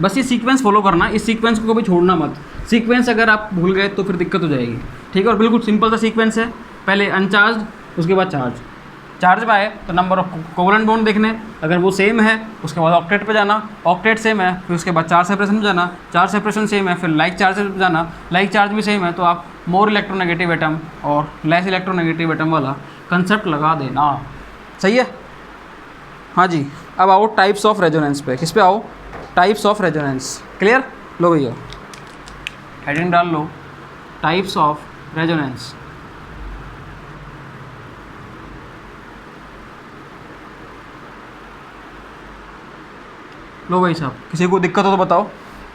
बस ये सीक्वेंस फॉलो करना, इस सीक्वेंस को कभी छोड़ना मत। सीक्वेंस अगर आप भूल गए तो फिर दिक्कत हो जाएगी, ठीक है। और बिल्कुल सिंपल सा सीक्वेंस है, पहले अनचार्ज, उसके बाद चार्ज। चार्ज पे आए तो नंबर ऑफ कोवलेंट बॉन्ड देखने, अगर वो सेम है उसके बाद ऑक्टेट पे जाना, ऑक्टेट सेम है फिर उसके बाद चार्ज सेपरेशन पे जाना, चार्ज सेपरेशन सेम है फिर लाइक चार्ज पे जाना, लाइक चार्ज भी सेम है तो आप मोर इलेक्ट्रोनेगेटिव एटम और लेस इलेक्ट्रोनेगेटिव एटम वाला कंसेप्ट लगा देना। सही है। हाँ जी, अब आओ टाइप्स ऑफ रेजोनेंस पे। किस पे आओ? Types of resonance. क्लियर? लो भैया हेडिंग डाल लो, टाइप्स ऑफ रेजोनेंस। लो भाई साहब, किसी को दिक्कत हो तो बताओ,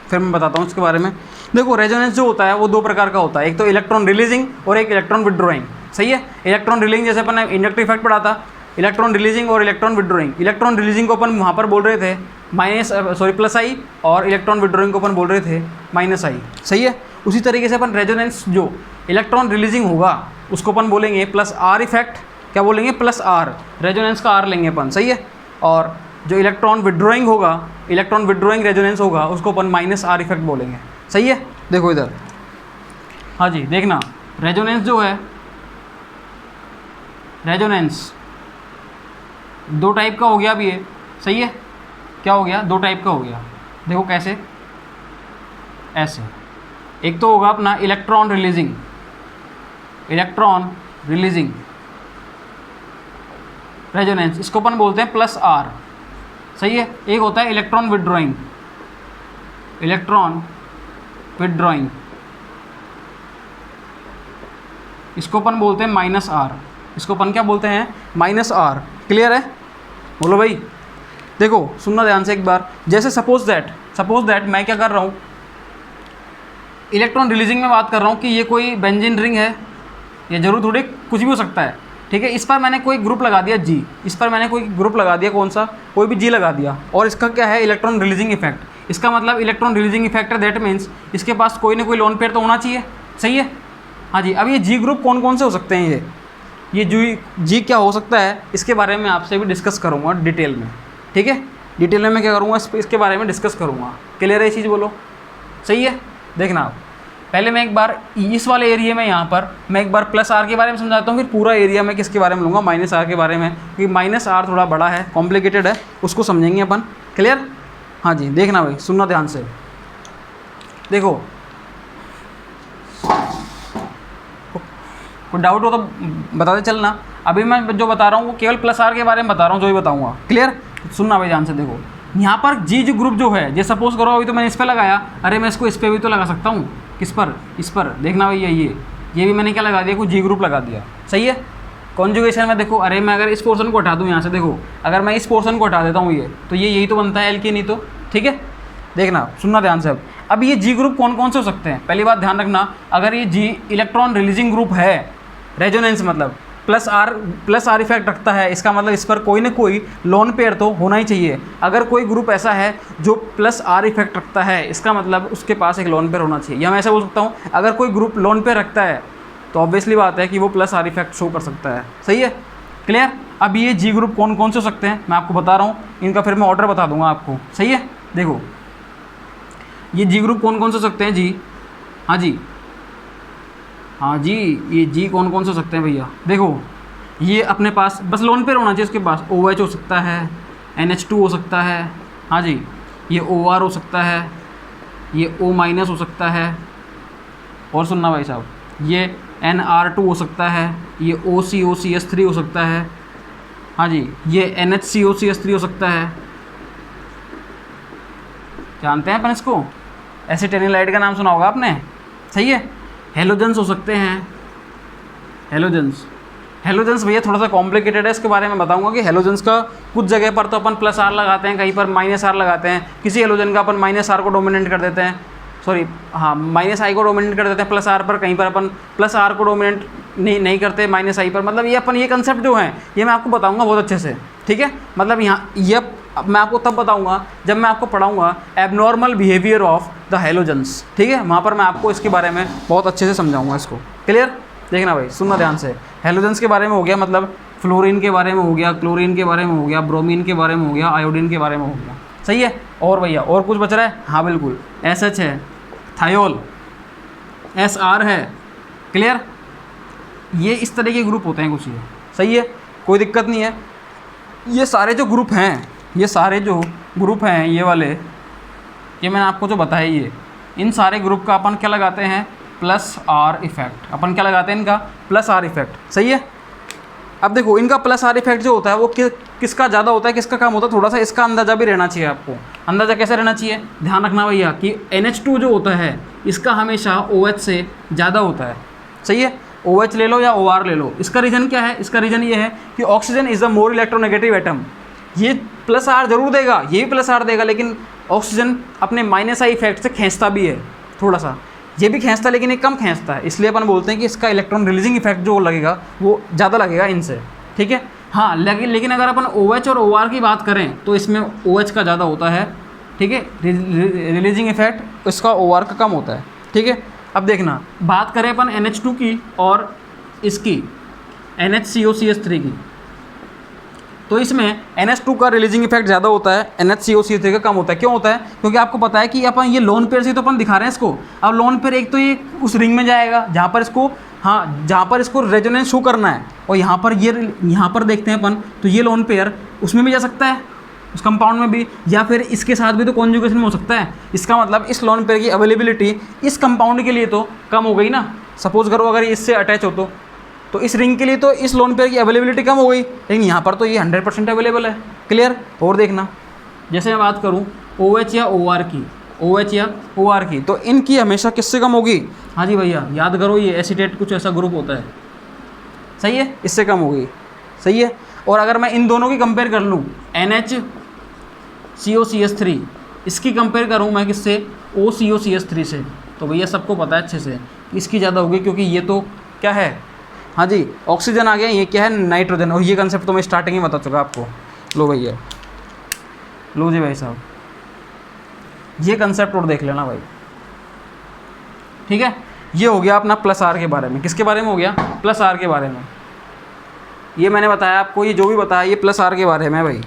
फिर मैं बताता हूँ इसके बारे में। देखो रेजोनेंस जो होता है वो दो प्रकार का होता है, एक तो इलेक्ट्रॉन रिलीजिंग और एक इलेक्ट्रॉन विड्रॉइंग। सही है। इलेक्ट्रॉन रिलीजिंग जैसे अपन ने इंडक्टिव इफेक्ट पढ़ा था, इलेक्ट्रॉन रिलीजिंग और इलेक्ट्रॉन विड्रॉइंग। इलेक्ट्रॉन रिलीजिंग को अपन वहाँ पर बोल रहे थे प्लस आई, और इलेक्ट्रॉन विड्रॉइंग को अपन बोल रहे थे माइनस आई। सही है। उसी तरीके से अपन रेजोनेंस जो इलेक्ट्रॉन रिलीजिंग होगा उसको अपन बोलेंगे प्लस आर इफेक्ट। क्या बोलेंगे? Plus R. रेजोनेंस का आर लेंगे अपन। सही है। और जो इलेक्ट्रॉन विड्रॉइंग होगा, इलेक्ट्रॉन विड्रॉइंग रेजोनेंस होगा, उसको अपन माइनस आर इफेक्ट बोलेंगे। सही है। देखो इधर, हाँ जी देखना, रेजोनेंस जो है, रेजोनेंस दो टाइप का हो गया अभी ये। सही है। क्या हो गया? दो टाइप का हो गया। देखो कैसे, ऐसे। एक तो होगा अपना electron releasing, electron releasing resonance, इसको अपन बोलते हैं प्लस आर। सही है। एक होता है इलेक्ट्रॉन विड्रॉइंग, इलेक्ट्रॉन विड्रॉइंग, इसको अपन बोलते हैं माइनस आर। इसको अपन क्या बोलते हैं? Minus are. क्लियर है? बोलो भाई। देखो सुनना ध्यान से एक बार। जैसे सपोज दैट मैं क्या कर रहा हूँ, इलेक्ट्रॉन रिलीजिंग में बात कर रहा हूँ कि ये कोई बेंजीन रिंग है, ये जरूर थोड़ी कुछ भी हो सकता है। ठीक है। इस पर मैंने कोई ग्रुप लगा दिया जी, इस पर मैंने कोई ग्रुप लगा दिया, कौन सा? कोई भी जी लगा दिया, और इसका क्या है? Electron releasing effect. इसका मतलब इलेक्ट्रॉन रिलीजिंग इफेक्ट है, दैट मीन्स इसके पास कोई ना कोई लोन पेयर तो होना चाहिए। सही है। हाँ जी। अब ये जी ग्रुप कौन कौन से हो सकते हैं? ये जी क्या हो सकता है, इसके बारे में आपसे भी डिस्कस करूँगा डिटेल में। ठीक है। डिटेल में मैं क्या करूँगा, इसके बारे में डिस्कस करूँगा। क्लियर है ये चीज़? बोलो। सही है। देखना आप, पहले मैं एक बार इस वाले एरिया में, यहाँ पर मैं एक बार प्लस आर के बारे में समझाता हूँ, फिर पूरा एरिया में किसके बारे में लूँगा? माइनस आर के बारे में, क्योंकि माइनस आर थोड़ा बड़ा है, कॉम्प्लिकेटेड है, उसको समझेंगे अपन। क्लियर? हाँ जी। देखना भाई, सुनना ध्यान से। देखो कोई डाउट हो तो बताते चलना। अभी मैं जो बता रहा हूँ वो केवल प्लस आर के बारे में बता रहा हूँ, जो ही बताऊँगा। क्लियर? सुनना भाई ध्यान से। देखो यहाँ पर जी जो ग्रुप जो है, जैसे सपोज करो अभी तो मैंने इस पर लगाया, अरे मैं इसको इस पर भी तो लगा सकता हूँ। किस पर? इस पर। देखना भैया, ये भी मैंने क्या लगा दिया? कोई जी ग्रुप लगा दिया। सही है। कॉन्जुगेशन में देखो, अरे मैं अगर इस पोर्शन को हटा दूँ यहाँ से, देखो अगर मैं इस पोर्शन को हटा देता हूँ ये, तो ये यही तो बनता है एल्केन ही तो। ठीक है। देखना, सुनना ध्यान से। अब ये जी ग्रुप कौन कौन से हो सकते हैं? पहली बात ध्यान रखना, अगर ये जी इलेक्ट्रॉन रिलीजिंग ग्रुप है, रेजोनेंस मतलब प्लस आर इफेक्ट रखता है, इसका मतलब इस पर कोई ना कोई लोन पेयर तो होना ही चाहिए। अगर कोई ग्रुप ऐसा है जो प्लस आर इफेक्ट रखता है, इसका मतलब उसके पास एक लोन पेयर होना चाहिए। या मैं ऐसा बोल सकता हूँ, अगर कोई ग्रुप लोन पेयर रखता है तो ऑब्वियसली बात है कि वो प्लस आर इफेक्ट शो कर सकता है। सही है। क्लियर? अब ये जी ग्रुप कौन कौन से हो सकते हैं मैं आपको बता रहा हूँ, इनका फिर मैं ऑर्डर बता दूंगा आपको। सही है। देखो ये जी ग्रुप कौन कौन से हो सकते हैं जी। हाँ जी, हाँ जी, ये जी कौन कौन से हो सकते हैं भैया? देखो ये अपने पास बस लोन पेयर होना चाहिए, उसके पास OH हो सकता है, NH2 हो सकता है, हाँ जी, ये OR हो सकता है, ये O- हो सकता है, और सुनना भाई साहब, ये NR2 हो सकता है, ये OCOCS3 हो सकता है, हाँ जी, ये NHCOCS3 हो सकता है। जानते हैं अपन इसको? एसिटेनिलाइड का नाम सुना होगा आपने। सही है। हेलोजेंस हो सकते हैं, हेलोजेंस भैया थोड़ा सा कॉम्प्लिकेटेड है, इसके बारे में बताऊंगा कि हेलोजेंस का कुछ जगह पर तो अपन प्लस आर लगाते हैं, कहीं पर माइनस आर लगाते हैं, किसी हेलोजन का अपन माइनस आर को डोमिनेट कर देते हैं, सॉरी हाँ माइनस आई को डोमिनेट कर देते हैं प्लस आर पर, कहीं पर अपन प्लस आर को डोमिनेट नहीं करते माइनस आई पर। मतलब ये अपन ये कंसेप्ट जो है ये मैं आपको बताऊंगा बहुत अच्छे से। ठीक है। मतलब यहाँ ये मैं आपको तब बताऊंगा जब मैं आपको पढ़ाऊंगा abnormal behaviour of the halogens. ठीक है। वहाँ पर मैं आपको इसके बारे में बहुत अच्छे से समझाऊंगा इसको। क्लियर? देखना भाई, सुनना ध्यान से। हेलोजेंस के बारे में हो गया, मतलब फ्लोरीन के बारे में हो गया, क्लोरीन के बारे में हो गया, ब्रोमीन के बारे में हो गया, आयोडीन के बारे में हो गया। सही है। और भैया और कुछ बच रहा है? हाँ बिल्कुल, SH है, थायोल, SR है। क्लियर? ये इस तरह के ग्रुप होते हैं कुछ ये। सही है, कोई दिक्कत नहीं है। ये सारे जो ग्रुप हैं, ये वाले, ये मैंने आपको जो बताया, ये इन सारे ग्रुप का अपन क्या लगाते हैं? प्लस आर इफेक्ट, अपन क्या लगाते हैं इनका प्लस आर इफेक्ट, सही है। अब देखो इनका प्लस आर इफेक्ट जो होता है वो किसका ज़्यादा होता है किसका कम होता है, थोड़ा सा इसका अंदाज़ा भी रहना चाहिए आपको। अंदाज़ा कैसे रहना चाहिए, ध्यान रखना भैया कि NH2 जो होता है इसका हमेशा OH से ज़्यादा होता है, सही है। OH ले लो या OR ले लो, इसका रीज़न क्या है, इसका रीज़न ये है कि oxygen is the more electronegative atom. ये प्लस आर जरूर देगा, ये भी प्लस आर देगा, लेकिन ऑक्सीजन अपने माइनस आई इफेक्ट से खींचता भी है थोड़ा सा, ये भी खींचता है लेकिन ये कम खींचता है, इसलिए अपन बोलते हैं कि इसका इलेक्ट्रॉन रिलीजिंग इफेक्ट जो लगेगा वो ज़्यादा लगेगा इनसे, ठीक है। हाँ लेकिन अगर अपन OH और OR की बात करें तो इसमें OH का ज़्यादा होता है, ठीक है, रिलीजिंग इफेक्ट इसका OR का कम होता है, ठीक है। अब देखना बात करें अपन NH2 की और इसकी NHCOCH3 की, तो इसमें NH2 का रिलीजिंग इफेक्ट ज़्यादा होता है, NHCOCH3 का कम होता है। क्यों होता है, क्योंकि आपको पता है कि अपन ये लोन पेयर से तो अपन दिखा रहे हैं इसको। अब लोन पेयर एक तो ये उस रिंग में जाएगा जहाँ पर इसको, हाँ जहाँ पर इसको रेजोनेंस शो करना है, और यहाँ पर देखते हैं अपन तो ये लोन पेयर उसमें भी जा सकता है, उस कंपाउंड में भी, या फिर इसके साथ भी तो कॉन्जुगेशन में हो सकता है। इसका मतलब इस लोन पेयर की अवेलेबिलिटी इस कंपाउंड के लिए तो कम हो गई ना। सपोज करो अगर इससे अटैच हो तो इस रिंग के लिए तो इस लोन पेयर की अवेलेबिलिटी कम हो गई, लेकिन यहाँ पर तो ये 100% अवेलेबल है। क्लियर। और देखना जैसे मैं बात करूँ OH या OR की, OH या OR की, तो इनकी हमेशा किससे कम होगी, हाँ जी भैया याद करो ये एसीटेट कुछ ऐसा ग्रुप होता है, सही है, इससे कम होगी, सही है। और अगर मैं इन दोनों की कंपेयर कर लूँ NHCOCH3, इसकी कंपेयर करूँ मैं किससे, OCOCH3 से, तो भैया सबको पता है अच्छे से इसकी ज़्यादा होगी, क्योंकि ये तो क्या है, हाँ जी ऑक्सीजन आ गया, ये क्या है नाइट्रोजन, और ये कंसेप्ट तो मैं स्टार्टिंग में बता चुका आपको। लो भैया, लो जी भाई साहब, ये कंसेप्ट और देख लेना भाई, ठीक है। ये हो गया अपना प्लस आर के बारे में। किसके बारे में हो गया, प्लस आर के बारे में। ये मैंने बताया आपको, ये जो भी बताया ये प्लस आर के बारे में है भाई।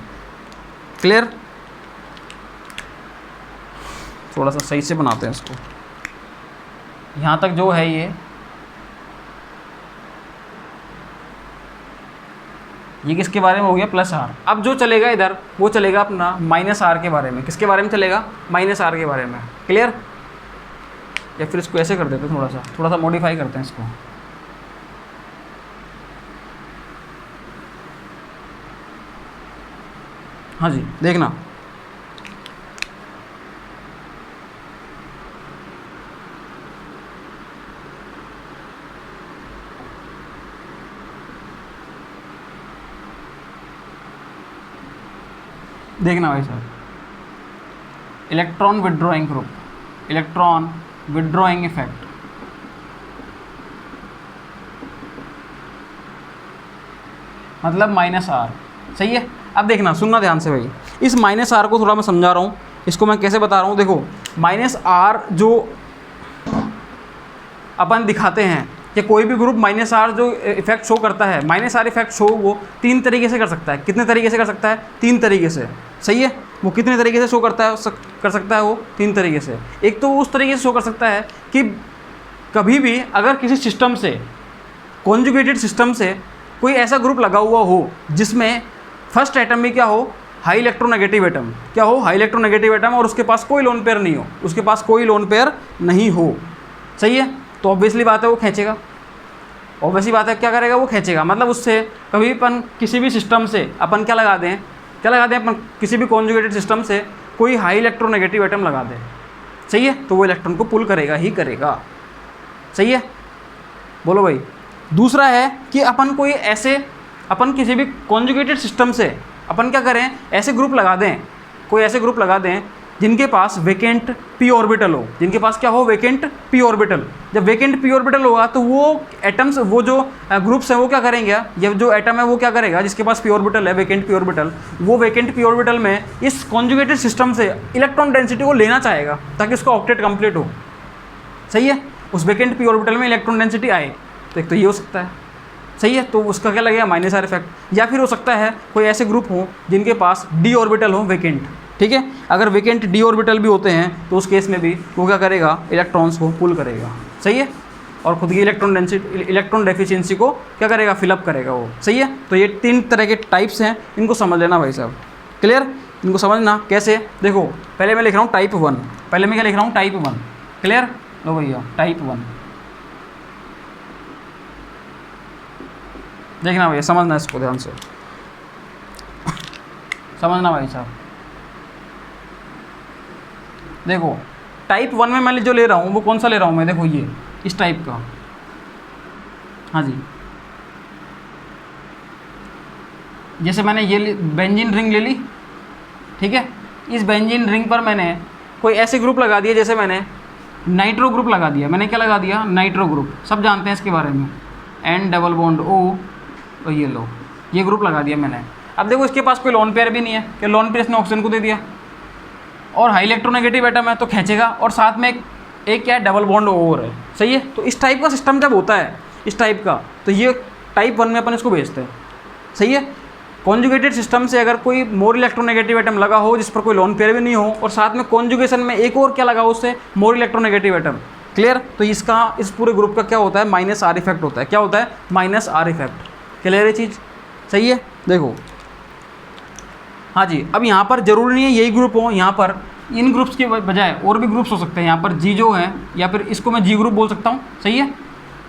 क्लियर। थोड़ा सा सही से बनाते हैं इसको, यहाँ तक जो है ये किसके बारे में हो गया, प्लस आर। अब जो चलेगा इधर वो चलेगा अपना माइनस आर के बारे में। किसके बारे में चलेगा, माइनस आर के बारे में। क्लियर। या फिर इसको ऐसे कर देते हैं, थोड़ा सा मॉडिफाई करते हैं इसको। हाँ जी देखना, देखना भाई साहब, electron withdrawing group, electron withdrawing effect, मतलब माइनस आर, सही है। अब देखना, सुनना ध्यान से भाई, इस माइनस आर को थोड़ा मैं समझा रहा हूँ, इसको मैं कैसे बता रहा हूँ। देखो माइनस आर जो अपन दिखाते हैं कि कोई भी ग्रुप माइनस आर जो इफेक्ट शो करता है, माइनस आर इफेक्ट शो वो 3 तरीके से कर सकता है। कितने तरीके से कर सकता है, 3 तरीके से, सही है। वो कितने तरीके से शो करता है, कर सकता है वो 3 तरीके से। एक तो उस तरीके से शो कर सकता है कि कभी भी अगर किसी सिस्टम से, कॉन्जुगेटेड सिस्टम से कोई ऐसा ग्रुप लगा हुआ हो जिसमें फर्स्ट एटम में क्या हो, हाई इलेक्ट्रोनेगेटिव एटम, क्या हो, हाई इलेक्ट्रोनेगेटिव एटम, और उसके पास कोई लोन पेयर नहीं हो, उसके पास कोई लोन पेयर नहीं हो, सही है। तो ऑब्वियसली बात है वो खींचेगा, ऑब्वियसली बात है क्या करेगा, वो खींचेगा। मतलब उससे कभी अपन किसी भी सिस्टम से अपन क्या लगा दें अपन किसी भी कॉन्जुगेटेड सिस्टम से कोई हाई इलेक्ट्रोनेगेटिव एटम लगा दें, सही है, तो वो इलेक्ट्रॉन को पुल करेगा ही करेगा, सही है। बोलो भाई। दूसरा है कि अपन किसी भी कॉन्जुगेटेड सिस्टम से अपन क्या करें, ऐसे ग्रुप लगा दें, कोई ऐसे ग्रुप लगा दें जिनके पास वेकेंट पी ऑर्बिटल हो, जिनके पास क्या हो, वेकेंट पी ऑर्बिटल। जब वेकेंट पी ऑर्बिटल होगा तो वो एटम्स, वो जो ग्रुप्स हैं वो क्या करेंगे, या जो एटम है वो क्या करेगा जिसके पास पी ऑर्बिटल है, वेकेंट पी ऑर्बिटल, वो वेकेंट पी ऑर्बिटल में इस कॉन्जुगेटेड सिस्टम से इलेक्ट्रॉन डेंसिटी को लेना चाहेगा ताकि उसका ऑक्टेट कंप्लीट हो, सही है। उस वेकेंट पी ऑर्बिटल में इलेक्ट्रॉन डेंसिटी आए, तो एक तो ये हो सकता है, सही है, तो उसका क्या लगेगा, माइनस आर इफेक्ट। या फिर हो सकता है कोई ऐसे ग्रुप हो जिनके पास डी ऑर्बिटल हो, वेकेंट, ठीक है। अगर वेकेंट डी ऑर्बिटल भी होते हैं तो उस केस में भी वो क्या करेगा, इलेक्ट्रॉन्स को पुल करेगा, सही है, और खुद की इलेक्ट्रॉन डेफिशिएंसी को क्या करेगा, फिलअप करेगा वो, सही है। तो ये 3 तरह के टाइप्स हैं, इनको समझ लेना भाई साहब। क्लियर। इनको समझना कैसे, देखो पहले मैं लिख रहा हूँ टाइप 1, पहले मैं क्या लिख रहा हूँ, टाइप 1। क्लियर। लो भैया टाइप 1, देखना भैया, समझना इसको ध्यान से, समझना भाई साहब। देखो टाइप 1 में मैं जो ले रहा हूँ वो कौन सा ले रहा हूँ मैं, देखो ये इस टाइप का, हाँ जी, जैसे मैंने ये बेंजीन रिंग ले ली, ठीक है। इस बेंजीन रिंग पर मैंने कोई ऐसे ग्रुप लगा दिया, जैसे मैंने नाइट्रो ग्रुप लगा दिया। मैंने क्या लगा दिया, नाइट्रो ग्रुप, सब जानते हैं इसके बारे में, N डबल बॉन्ड O, और ये लो, ये ग्रुप लगा दिया मैंने। अब देखो इसके पास कोई लोन पेयर भी नहीं है, कि लोन पेयर इसने ऑक्सीजन को दे दिया, और हाई इलेक्ट्रोनेगेटिव एटम है तो खींचेगा, और साथ में एक क्या है, डबल बॉन्ड और है, सही है। तो इस टाइप का सिस्टम जब होता है इस टाइप का, तो ये टाइप 1 में अपन इसको भेजते हैं, सही है। कॉन्जुगेटेड सिस्टम से अगर कोई मोर इलेक्ट्रोनेगेटिव एटम लगा हो जिस पर कोई लोन पेयर भी नहीं हो, और साथ में कॉन्जुगेशन में एक और क्या लगा हो उससे, मोर इलेक्ट्रोनेगेटिव एटम, क्लियर। तो इसका इस पूरे ग्रुप का क्या होता है, -R इफेक्ट होता है। क्या होता है, -R इफेक्ट, क्लियर है चीज़, सही है। देखो हाँ जी, अब यहाँ पर जरूरी नहीं है यही ग्रुप हो, यहाँ पर इन ग्रुप्स के बजाय और भी ग्रुप्स हो सकते हैं। यहाँ पर जी जो है, या फिर इसको मैं जी ग्रुप बोल सकता हूँ, सही है।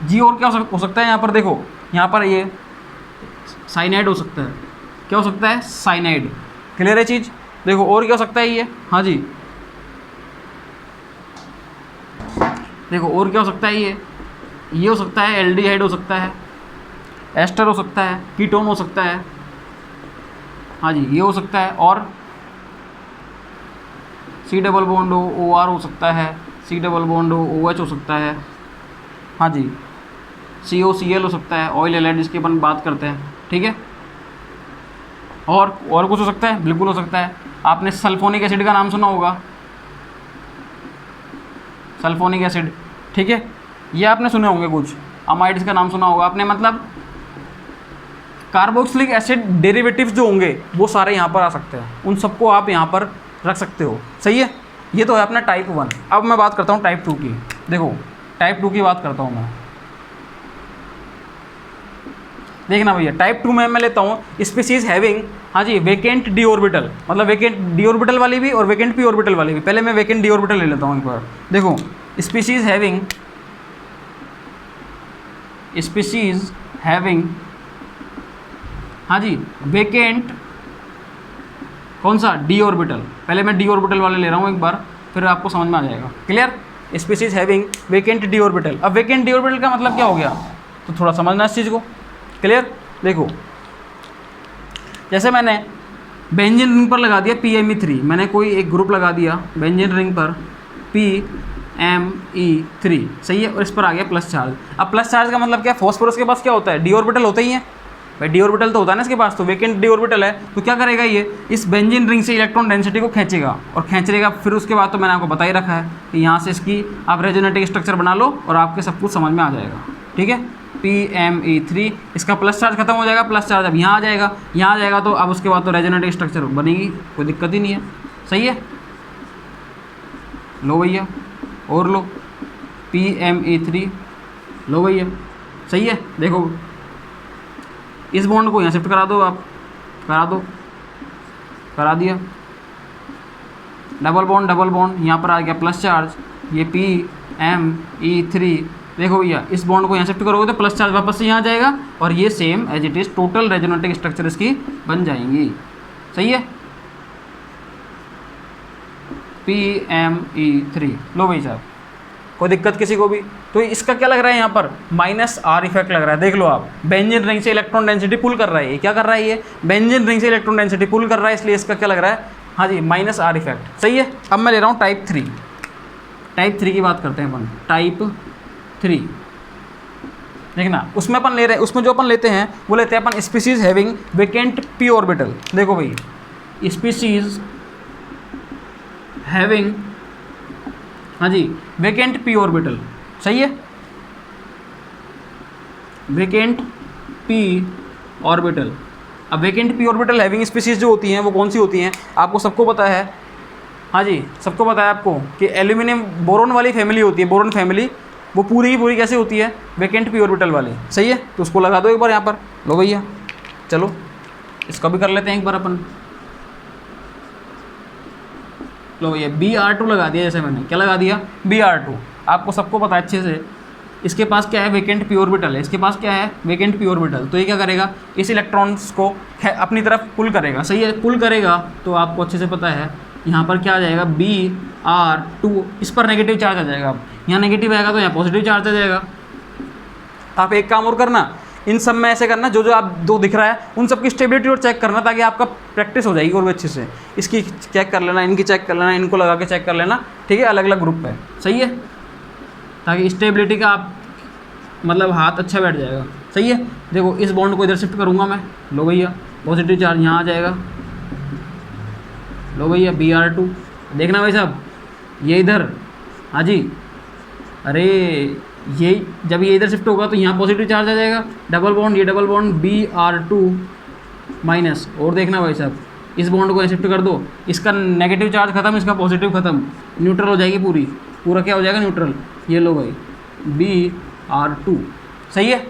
जी और क्या हो सकता है, यहाँ पर देखो, यहाँ पर ये साइनाइड हो सकता है, क्या हो सकता है, साइनाइड, क्लियर है चीज़। देखो और क्या हो सकता है ये, हाँ जी, देखो और क्या हो सकता है ये हो सकता है एल्डिहाइड हो सकता है, एस्टर हो सकता है, कीटोन हो सकता है, हाँ जी, ये हो सकता है, और C डबल बॉन्ड OR हो सकता है, C डबल बॉन्ड OH हो सकता है, हाँ जी, COCl हो सकता है, ऑयल एलाइड जिसकी अपन बात करते हैं, ठीक है। और कुछ हो सकता है, बिल्कुल हो सकता है। आपने सल्फोनिक एसिड का नाम सुना होगा, सल्फोनिक एसिड, ठीक है, ये आपने सुने होंगे। कुछ अमाइड्स का नाम सुना होगा आपने, मतलब कार्बोक्सिलिक एसिड डेरिवेटिव्स जो होंगे वो सारे यहाँ पर आ सकते हैं, उन सबको आप यहाँ पर रख सकते हो, सही है। ये तो है अपना टाइप 1। अब मैं बात करता हूँ टाइप 2 की। देखो टाइप 2 की बात करता हूँ मैं, देखना भैया, टाइप 2 में मैं लेता हूँ स्पीसीज हैविंग, हाँ जी, वेकेंट डी ऑर्बिटल, मतलब वेकेंट डी ऑर्बिटल वाली भी और वेकेंट पी ऑर्बिटल वाली भी। पहले मैं वेकेंट डी ऑर्बिटल ले लेता हूँ एक बार। देखो स्पीसीज हैविंग, हाँ जी, वेकेंट कौन सा, डी ऑर्बिटल। पहले मैं डी ऑर्बिटल वाले ले रहा हूँ एक बार, फिर आपको समझ में आ जाएगा, clear. Species having vacant D orbital. अब वेकेंट डी ऑर्बिटल का मतलब क्या हो गया, तो थोड़ा समझना इस चीज़ को, क्लियर। देखो जैसे मैंने बेंजीन रिंग पर लगा दिया PME3, मैंने कोई एक ग्रुप लगा दिया बेंजीन रिंग पर PME3, सही है, और इस पर आ गया प्लस चार्ज। अब प्लस चार्ज का मतलब क्या, फॉस्फोरस के पास क्या होता है, डी ऑर्बिटल होते ही है भाई, डी ऑर्बिटल तो होता है ना इसके पास, तो वेकेंट डी ऑर्बिटल है, तो क्या करेगा ये, इस बेंजीन रिंग से इलेक्ट्रॉन डेंसिटी को खींचेगा, और खींच लेगा। फिर उसके बाद तो मैंने आपको बता ही रखा है कि यहाँ से इसकी आप रेजोनेटिक स्ट्रक्चर बना लो और आपके सब कुछ समझ में आ जाएगा, ठीक है। PME3, इसका प्लस चार्ज खत्म हो जाएगा, प्लस चार्ज अब यहाँ आ जाएगा, तो अब उसके बाद तो रेजोनेटिक स्ट्रक्चर बनेगी, कोई दिक्कत ही नहीं है, सही है। लो भैया, और लो PME3, लो भैया, सही है। देखो इस बॉन्ड को यहाँ शिफ्ट करा दो, आप करा दिया, डबल बॉन्ड यहाँ पर आ गया प्लस चार्ज, ये PME3। देखो भैया इस बॉन्ड को यहाँ शिफ्ट करोगे तो प्लस चार्ज वापस से यहाँ जाएगा, और ये same as it is total resonating structure इसकी बन जाएंगी, सही है। PME3, लो भाई साहब, कोई दिक्कत किसी को भी। तो इसका क्या लग रहा है यहाँ पर, -R इफेक्ट लग रहा है। देख लो आप, बेंजीन रिंग से इलेक्ट्रॉन डेंसिटी पुल कर रहा है, ये क्या कर रहा है, ये बेंजीन रिंग से इलेक्ट्रॉन डेंसिटी पुल कर रहा है, इसलिए इसका क्या लग रहा है, हाँ जी, -R इफेक्ट, सही है। अब मैं ले रहा हूँ टाइप 3 की बात करते हैं अपन, टाइप 3। देखना उसमें अपन ले रहे हैं, उसमें जो अपन लेते हैं वो लेते हैं अपन species having vacant p orbital. देखो भाई स्पीसीज हैविंग, हाँ जी, वेकेंट p ऑर्बिटल, सही है, वेकेंट p ऑर्बिटल। अब vacant p orbital having species जो होती हैं वो कौन सी होती हैं, आपको सबको पता है, हाँ जी, सबको पता है आपको कि एल्यूमिनियम बोरोन वाली फैमिली होती है, बोरोन फैमिली, वो पूरी की पूरी कैसे होती है, वेकेंट p ऑर्बिटल वाली, सही है। तो उसको लगा दो एक बार यहाँ पर। लो भैया, चलो इसका भी कर लेते हैं एक बार अपन। लो भैया Br2 लगा दिया, जैसे मैंने क्या लगा दिया, Br2। आपको सबको पता है अच्छे से इसके पास क्या है, वेकेंट पी ऑर्बिटल है, इसके पास क्या है, वेकेंट पी ऑर्बिटल। तो ये क्या करेगा, इस इलेक्ट्रॉन्स को अपनी तरफ पुल करेगा, सही है। पुल करेगा तो आपको अच्छे से पता है यहाँ पर क्या आ जाएगा, Br2, इस पर नेगेटिव चार्ज आ जाएगा। अब यहाँ नेगेटिव आएगा तो यहाँ पॉजिटिव चार्ज आ जाएगा। आप एक काम और करना, इन सब में ऐसे करना, जो जो आप दो दिख रहा है उन सब की स्टेबिलिटी और चेक करना, ताकि आपका प्रैक्टिस हो जाएगी और भी अच्छे से। इसकी चेक कर लेना, इनकी चेक कर लेना, इनको लगा के चेक कर लेना, ठीक है, अलग अलग ग्रुप है, सही है, ताकि स्टेबिलिटी का आप मतलब हाथ अच्छा बैठ जाएगा, सही है। देखो इस बॉन्ड को इधर शिफ्ट करूँगा मैं, लो भैया पॉजिटिव चार्ज यहाँ आ जाएगा, लो भैया Br2, देखना भाई साहब ये इधर, हाँ जी, अरे ये जब ये इधर शिफ्ट होगा तो यहाँ पॉजिटिव चार्ज आ जाएगा, डबल बॉन्ड, ये डबल बॉन्ड Br2 माइनस, और देखना भाई साहब इस बॉन्ड को शिफ्ट कर दो, इसका नेगेटिव चार्ज खत्म, इसका पॉजिटिव खत्म, न्यूट्रल हो जाएगी पूरी, पूरा क्या हो जाएगा, न्यूट्रल। ये लो भाई Br2, सही है।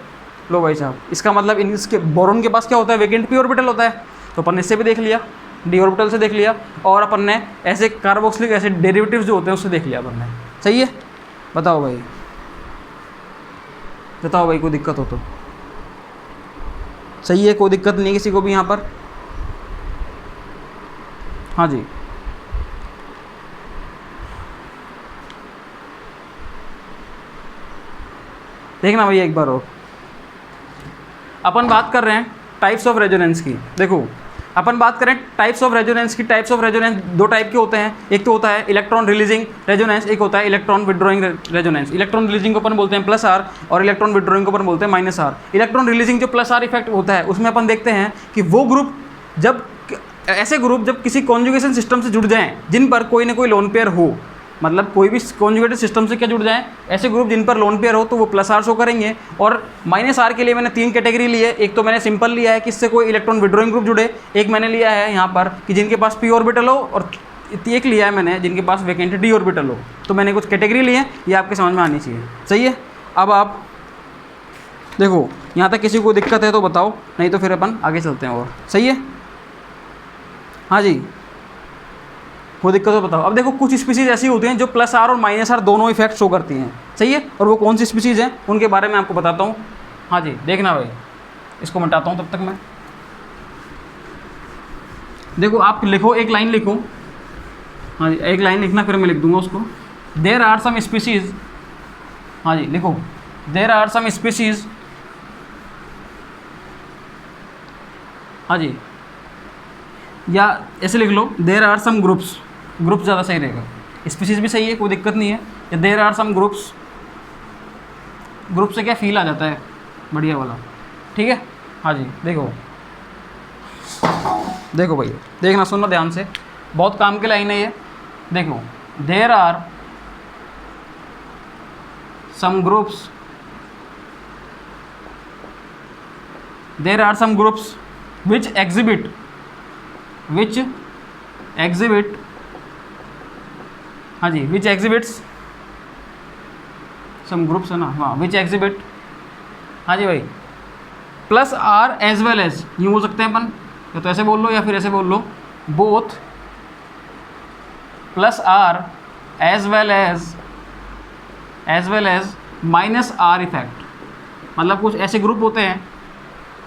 लो भाई साहब इसका मतलब इसके बोरॉन के पास क्या होता है, वेकेंट पी ऑर्बिटल होता है। तो अपन इससे भी देख लिया, डी ऑर्बिटल से देख लिया, और अपन ने ऐसे कार्बोक्सिलिक एसिड डेरिवेटिव्स जो होते हैं उससे देख लिया अपन ने, सही है। बताओ भाई, बताओ भाई कोई दिक्कत हो तो, सही है, कोई दिक्कत नहीं किसी को भी यहाँ पर, हाँ जी। देखना भैया एक बार और, अपन बात कर रहे हैं टाइप्स ऑफ रेजोनेंस की। देखो अपन बात करें टाइप्स ऑफ रेजोनेंस की, टाइप्स ऑफ रेजोनेंस दो टाइप के होते हैं, एक तो होता है इलेक्ट्रॉन रिलीजिंग रेजोनेंस, एक होता है electron withdrawing resonance. Electron releasing को अपन बोलते हैं प्लस आर, और इलेक्ट्रॉन विड्रॉइंग को अपन बोलते हैं माइनस आर। इलेक्ट्रॉन रिलीजिंग जो प्लस आर इफेक्ट होता है उसमें अपन देखते हैं कि वो ग्रुप जब ऐसे ग्रुप जब किसी कॉन्जुगेशन सिस्टम से जुड़ जाएं जिन पर कोई ना कोई लोन पेयर हो, मतलब कोई भी कॉन्जुगेटेड सिस्टम से क्या जुड़ जाएं, ऐसे ग्रुप जिन पर लोन पेयर हो तो वो प्लस आर शो करेंगे। और माइनस आर के लिए मैंने तीन कैटेगरी ली है, एक तो मैंने सिंपल लिया है कि इससे कोई इलेक्ट्रॉन विड्रॉइंग ग्रुप जुड़े, एक मैंने लिया है यहाँ पर कि जिनके पास पी ऑर्बिटल हो, और एक लिया है मैंने जिनके पास वैकेंट डी ऑर्बिटल हो। तो मैंने कुछ कैटेगरी ली है, ये आपके समझ में आनी चाहिए, सही है। अब आप देखो यहाँ तक किसी को दिक्कत है तो बताओ, नहीं तो फिर अपन आगे चलते हैं और, सही है, हाँ जी, वो दिक्कत तो बताओ। अब देखो कुछ स्पीसीज ऐसी होती हैं जो प्लस आर और माइनस आर दोनों इफेक्ट शो करती हैं, सही है, और वो कौन सी स्पीसीज हैं उनके बारे में आपको बताता हूँ। हाँ जी देखना भाई, इसको मिटाता हूँ तब तक मैं। देखो आप लिखो, एक लाइन लिखो, हाँ जी एक लाइन लिखना, फिर मैं लिख दूंगा उसको। देयर आर सम स्पीसीज, हाँ जी लिखो, देयर आर सम स्पीसीज, हाँ जी, या ऐसे लिख लो, there are some groups, groups ज़्यादा सही रहेगा, स्पीसीज भी सही है, कोई दिक्कत नहीं है। या there are some groups, group से क्या फील आ जाता है बढ़िया वाला, ठीक है। हाँ जी देखो, देखो भैया देखना, सुनना ध्यान से, बहुत काम की लाइन है ये। देखो there are some groups, there are some groups which exhibit हाँ जी which exhibits some groups है ना, हाँ which exhibit, हाँ जी भाई, plus R as well as, यूँ बोल सकते हैं अपन, या तो ऐसे बोल लो या फिर ऐसे बोल लो, both plus R as well as minus R effect. मतलब कुछ ऐसे ग्रुप होते हैं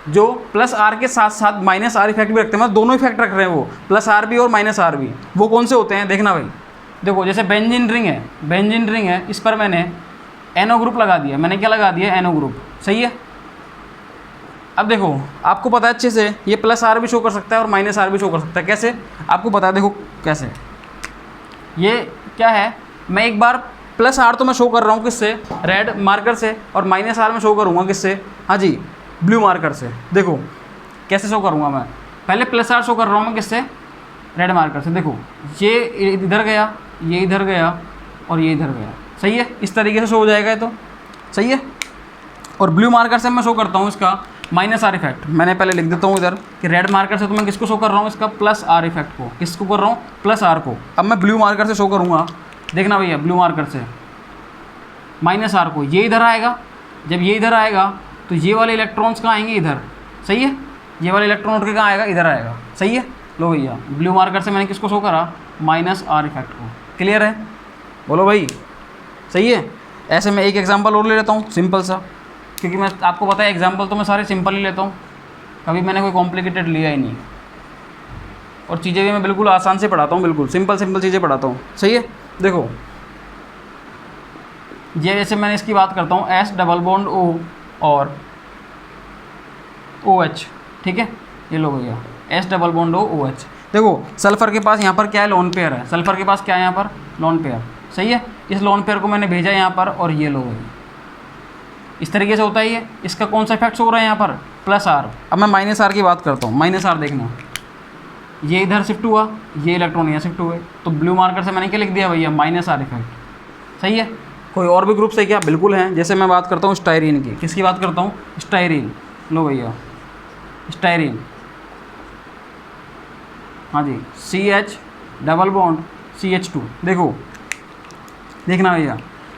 जो प्लस आर के साथ साथ माइनस आर इफेक्ट भी रखते हैं, मतलब दोनों इफेक्ट रख रहे हैं वो, प्लस आर भी और माइनस आर भी। वो कौन से होते हैं देखना भाई, देखो जैसे बेंजीन रिंग है, इस पर मैंने एनो ग्रुप लगा दिया, मैंने क्या लगा दिया, एनो ग्रुप, सही है। अब देखो आपको पता है अच्छे से, ये प्लस आर भी शो कर सकता है और माइनस आर भी शो कर सकता है, कैसे आपको पता है, देखो कैसे, ये क्या है, मैं एक बार प्लस आर तो मैं शो कर रहा हूँ किससे, रेड मार्कर से, और माइनस आर में शो करूँगा किससे, हाँ जी ब्लू मार्कर से। देखो कैसे शो करूँगा मैं, पहले प्लस आर शो कर रहा हूँ मैं किससे, रेड मार्कर से। देखो ये इधर गया, ये इधर गया, और ये इधर गया, सही है, इस तरीके से शो हो जाएगा ये तो, सही है। और ब्लू मार्कर से मैं शो करता हूँ इसका माइनस आर इफेक्ट, मैंने पहले लिख देता हूँ इधर कि रेड मार्कर से तो मैं किसको शो कर रहा हूँ, इसका प्लस आर इफेक्ट को, किसको कर रहा हूँ, प्लस आर को। अब मैं ब्लू मार्कर से शो करूँगा, देखना भैया ब्लू मार्कर से माइनस आर को, ये इधर आएगा, जब ये इधर आएगा तो ये वाले इलेक्ट्रॉन्स कहाँ आएंगे, इधर, सही है, ये वाले इलेक्ट्रॉन उठ के कहाँ आएगा, इधर आएगा, सही है। लो भैया ब्लू मार्कर से मैंने किसको शो करा, माइनस आर इफेक्ट को, क्लियर है, बोलो भाई, सही है। ऐसे मैं एक एग्जांपल और ले लेता हूँ सिंपल सा, क्योंकि मैं आपको पता है एग्जांपल तो मैं सारे सिंपल ही लेता हूँ, कभी मैंने कोई कॉम्प्लिकेटेड लिया ही नहीं, और चीज़ें भी मैं बिल्कुल आसान से पढ़ाता हूँ, बिल्कुल सिंपल सिंपल चीज़ें पढ़ाता हूँ। सही है, देखो ये जैसे मैंने इसकी बात करता हूँ एस डबल बॉन्ड ओ और ओ एच, ठीक है, ये लो भैया S double bond O H. देखो सल्फ़र के पास यहाँ पर क्या है, लोन पेयर है, सल्फ़र के पास क्या है यहाँ पर, लोन पेयर। सही है, इस लोन पेयर को मैंने भेजा यहाँ पर और ये लो भैया, इस तरीके से होता ही है। इसका कौन सा इफेक्ट हो रहा है यहाँ पर, प्लस आर। अब मैं माइनस आर की बात करता हूँ, माइनस आर देखना, ये इधर शिफ्ट हुआ, ये इलेक्ट्रॉन यहाँ शिफ्ट हुए, तो ब्लू मार्कर से मैंने क्या लिख दिया भैया, माइनस आर इफेक्ट। सही है, कोई और भी ग्रुप से क्या, बिल्कुल हैं। जैसे मैं बात करता हूँ स्टायरीन की, किसकी बात करता हूँ, स्टायरीन, लो भैया स्टायरीन, हाँ जी, C H double bond CH2। देखो देखना भैया,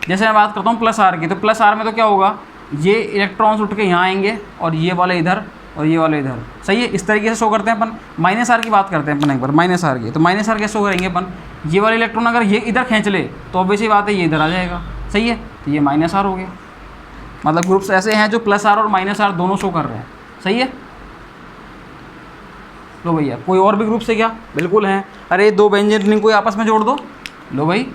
जैसे मैं बात करता हूँ प्लस आर की, तो प्लस आर में तो क्या होगा, ये इलेक्ट्रॉन्स उठ के यहाँ आएंगे और ये वाले इधर और ये वाले इधर। सही है, इस तरीके से शो करते हैं अपन। माइनस आर की बात करते हैं अपन एक बार, माइनस आर की, तो माइनस आर कैसे शो करेंगे अपन, ये वाले इलेक्ट्रॉन अगर ये इधर खींच ले तो ऑब्वियसली बात है ये इधर आ जाएगा। सही है, तो ये माइनस आर हो गया, मतलब ग्रुप्स ऐसे हैं जो प्लस आर और माइनस आर दोनों शो कर रहे हैं। सही है, लो भैया कोई और भी ग्रुप से क्या, बिल्कुल हैं। अरे दो बेंजीन रिंग को आपस में जोड़ दो, लो भाई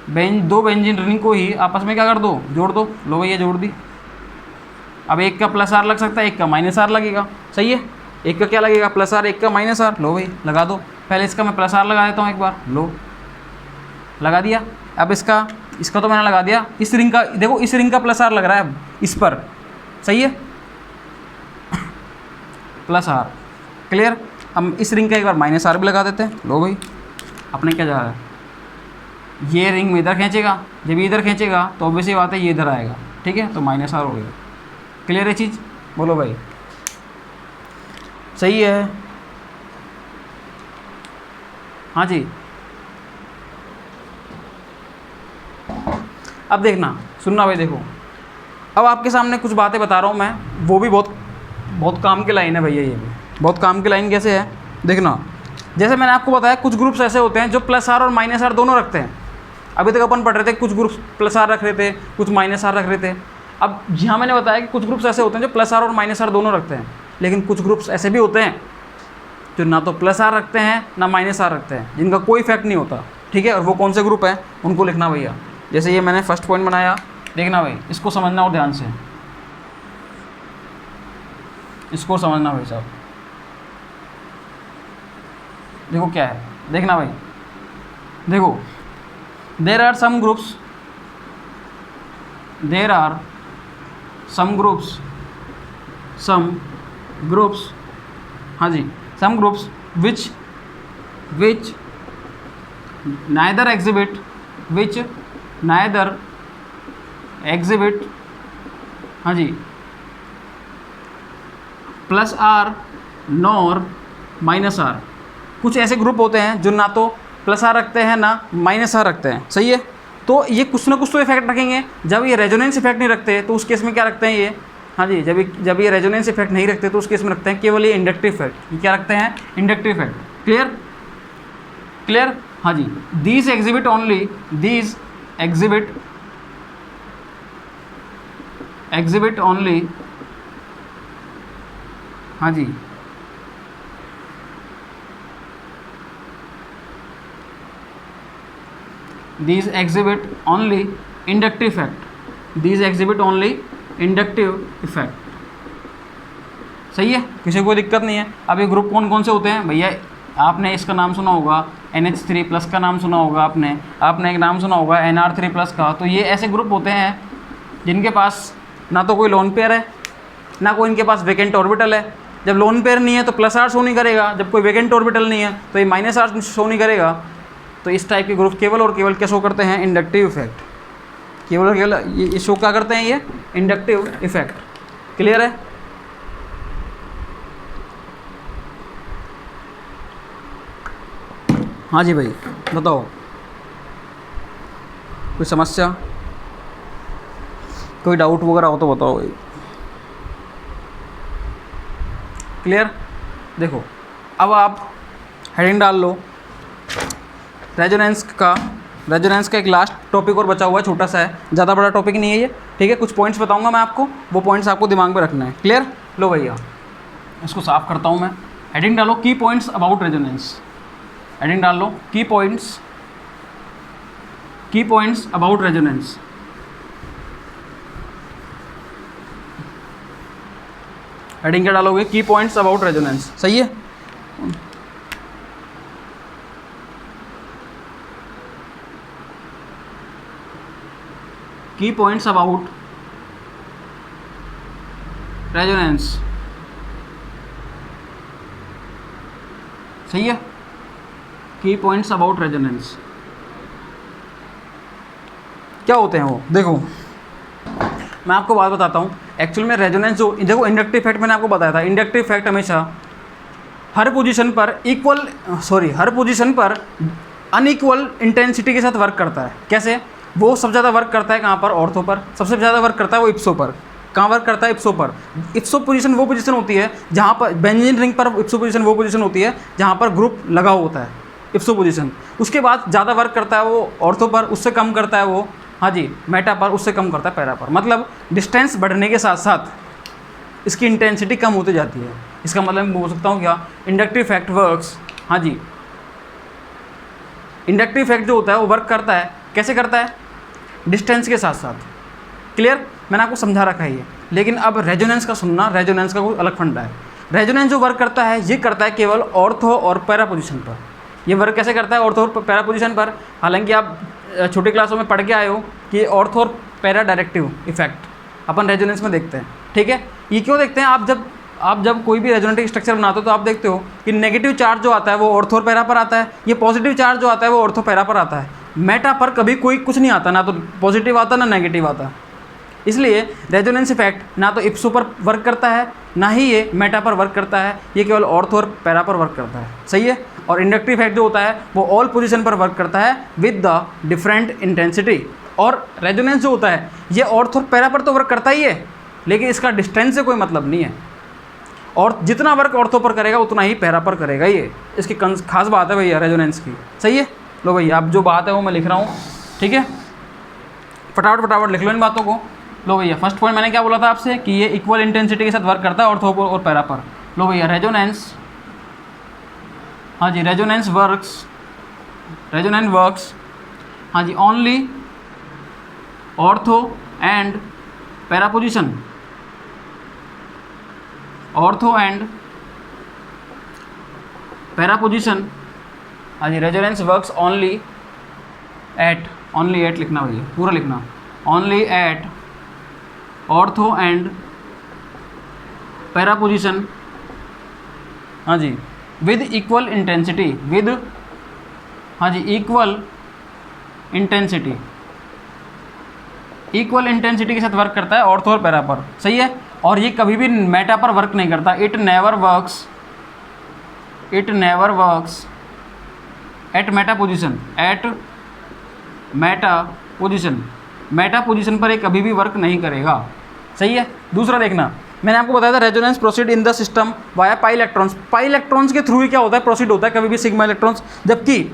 दो बेंजीन रिंग को ही आपस में क्या कर दो, जोड़ दो, लो भैया जोड़ दी। अब एक का प्लस आर लग सकता है, एक का माइनस आर लगेगा। सही है, एक का क्या लगेगा, प्लस आर, एक का माइनस आर, लो भाई लगा दो। पहले इसका मैं प्लस आर लगा देता हूँ एक बार, लो लगा दिया। अब इसका तो मैंने लगा दिया, इस रिंग का देखो, इस रिंग का प्लस आर लग रहा है अब इस पर। सही है, प्लस आर क्लियर। हम इस रिंग का एक बार माइनस आर भी लगा देते हैं, लो भाई अपने क्या जा रहा है, ये रिंग में इधर खींचेगा, जब ये इधर खींचेगा तो ऑब्वियसली बात है ये इधर आएगा। ठीक है, तो माइनस आर हो गया। क्लियर है चीज़, बोलो भाई सही है। हाँ जी, अब देखना सुनना भाई, देखो अब आपके सामने कुछ बातें बता रहा हूँ मैं, वो भी बहुत काम की लाइन है भैया, ये भी बहुत काम की लाइन। कैसे है देखना, जैसे मैंने आपको बताया कुछ ग्रुप्स ऐसे होते हैं जो प्लस आर और माइनस आर दोनों रखते हैं। अभी तक अपन पढ़ रहे थे कुछ ग्रुप्स प्लस आर रख रहे थे, कुछ माइनस आर रख रहे थे। अब यहाँ मैंने बताया कि कुछ ग्रुप्स ऐसे होते हैं जो प्लस आर और माइनस आर दोनों रखते हैं, लेकिन कुछ ग्रुप्स ऐसे भी होते हैं जो ना तो प्लस आर रखते हैं ना माइनस आर रखते हैं, जिनका कोई इफेक्ट नहीं होता। ठीक है, और वो कौन से ग्रुप हैं उनको लिखना भैया। जैसे ये मैंने फर्स्ट पॉइंट बनाया, देखना भाई इसको समझना और ध्यान से, इसको समझना भाई साहब। देखो क्या है, देखना भाई, देखो देर आर सम ग्रुप्स हाँ जी, some groups which neither exhibit हाँ जी plus R nor minus R. कुछ ऐसे ग्रुप होते हैं जो ना तो प्लस आर रखते हैं ना माइनस आर रखते हैं। सही है, तो ये कुछ ना कुछ तो इफेक्ट रखेंगे। जब ये रेजोनेंस इफेक्ट नहीं रखते तो उस केस में क्या रखते हैं ये, हाँ जी, जब ये रेजोनेंस इफेक्ट नहीं रखते तो उस केस में रखते हैं केवल ये इंडक्टिव इफेक्ट। ये क्या रखते हैं, इंडक्टिव इफेक्ट। क्लियर हाँ जी, दीज एग्जिबिट ओनली हाँ जी these exhibit only inductive effect। सही है, किसी को कोई दिक्कत नहीं है। अब ये ग्रुप कौन कौन से होते हैं भैया, आपने इसका नाम सुना होगा NH3+ का नाम सुना होगा आपने एक नाम सुना होगा NR3+ का। तो ये ऐसे ग्रुप होते हैं जिनके पास ना तो कोई लोन पेयर है ना कोई इनके पास वेकेंट ऑर्बिटल है। जब लोन पेयर नहीं है तो प्लस आर शो नहीं करेगा, जब कोई वेकेंट ऑर्बिटल नहीं है तो ये माइनस आर शो नहीं करेगा। तो इस टाइप के ग्रुप केवल और केवल क्या शो करते हैं, इंडक्टिव इफेक्ट। केवल और केवल ये शो क्या करते हैं, ये इंडक्टिव इफेक्ट। क्लियर है, हाँ जी भाई बताओ, कोई समस्या कोई डाउट वगैरह हो तो बताओ भाई। क्लियर, देखो अब आप हेडिंग डाल लो रेजोनेंस का रेजोनेंस का एक लास्ट टॉपिक और बचा हुआ है, छोटा सा है, ज़्यादा बड़ा टॉपिक नहीं है ये, ठीक है। कुछ पॉइंट्स बताऊंगा मैं आपको, वो पॉइंट्स आपको दिमाग में रखना है। क्लियर? लो भैया इसको साफ करता हूँ मैं। हेडिंग डालो की पॉइंट्स अबाउट रेजोनेंस। हेडिंग डाल लो की पॉइंट्स अबाउट रेजोनेंस। हेडिंग क्या डालोगे? की पॉइंट्स अबाउट रेजोनेंस। सही है। की पॉइंट्स अबाउट रेजोनेंस। सही है। की पॉइंट्स अबाउट रेजोनेंस क्या होते हैं वो देखो, मैं आपको बात बताता हूँ। एक्चुअल में रेजोनेंस जो देखो, इंडक्टिव इफेक्ट मैंने आपको बताया था। इंडक्टिव इफेक्ट हमेशा हर पोजीशन पर अनइक्वल इंटेंसिटी के साथ वर्क करता है। कैसे? वो सबसे ज़्यादा वर्क करता है कहाँ पर? ऑर्थो पर। सबसे ज़्यादा वर्क करता है वो इप्सो पर। कहाँ वर्क करता है? इप्सो पर। इप्सो पोजीशन वो पोजीशन होती है जहाँ पर बेंजीन रिंग पर इप्सो पोजीशन वो पोजीशन होती है जहाँ पर ग्रुप लगा होता है, इप्सो पोजीशन। उसके बाद ज़्यादा वर्क करता है वो ऑर्थो पर, उससे कम करता है वो, हाँ जी, मेटा पर, उससे कम करता है पैरा पर। मतलब डिस्टेंस बढ़ने के साथ साथ इसकी इंटेंसिटी कम होती जाती है। इसका मतलब मैं बोल सकता हूँ क्या? इंडक्टिव इफेक्ट वर्क्स, हाँ जी, इंडक्टिव इफेक्ट जो होता है वो वर्क करता है। कैसे करता है? डिस्टेंस के साथ साथ। क्लियर? मैंने आपको समझा रखा है ये। लेकिन अब रेजोनेंस का सुनना, रेजोनेंस का कोई अलग फंडा है। रेजोनेंस जो वर्क करता है ये करता है केवल ऑर्थो और पैरा पोजीशन पर। ये वर्क कैसे करता है? ऑर्थो और पैरा पोजीशन पर। हालांकि आप छोटी क्लासों में पढ़ के आए हो कि ऑर्थो और पैरा डायरेक्टिव इफेक्ट अपन रेजोनेंस में देखते हैं, ठीक है। ये क्यों देखते हैं? आप जब कोई भी रेजोनेटिव स्ट्रक्चर बनाते हो तो आप देखते हो कि नेगेटिव चार्ज जो आता है वो ऑर्थो और पैरा पर आता है, ये पॉजिटिव चार्ज जो आता है वो ऑर्थो पैरा पर आता है। मेटा पर कभी कोई कुछ नहीं आता, ना तो पॉजिटिव आता ना नेगेटिव आता। इसलिए रेजोनेंस इफेक्ट ना तो इप्सो पर वर्क करता है, ना ही ये मेटा पर वर्क करता है, ये केवल ऑर्थो और पैरा पर वर्क करता है। सही है। और इंडक्टिव इफेक्ट जो होता है वो ऑल पोजीशन पर वर्क करता है विद द डिफरेंट इंटेंसिटी। और रेजोनेंस जो होता है ये ऑर्थो और पैरा पर तो वर्क करता ही है, लेकिन इसका डिस्टेंस से कोई मतलब नहीं है। और जितना वर्क ऑर्थो पर करेगा उतना ही पैरा पर करेगा। ये इसकी खास बात है भैया रेजोनेंस की। सही है। लो भैया अब जो बात है वो मैं लिख रहा हूँ, ठीक है। फटाफट लिख लो इन बातों को। लो भैया फर्स्ट पॉइंट मैंने क्या बोला था आपसे कि ये इक्वल इंटेंसिटी के साथ वर्क करता है ऑर्थो और पैरा पर। लो भैया रेजोनेंस, हाँ जी, रेजोनेंस वर्क्स, हाँ जी, only ortho and para position, ortho and para position. हाँ जी, रेजोनेंस वर्क्स ओनली एट लिखना भैया, पूरा लिखना, only at ortho and para position. हाँ जी, विद इक्वल इंटेंसिटी, हाँ जी, इक्वल इंटेंसिटी के साथ वर्क करता है ऑर्थो और पैरा पर। सही है। और ये कभी भी मेटा पर वर्क नहीं करता। It never works at Meta position पर ये कभी भी वर्क नहीं करेगा। सही है। दूसरा देखना, मैंने आपको बताया था resonance proceed in the system via pi electrons. Pi electrons के थ्रू ही क्या होता है? प्रोसीड होता है कभी भी सिग्मा इलेक्ट्रॉन्स। जबकि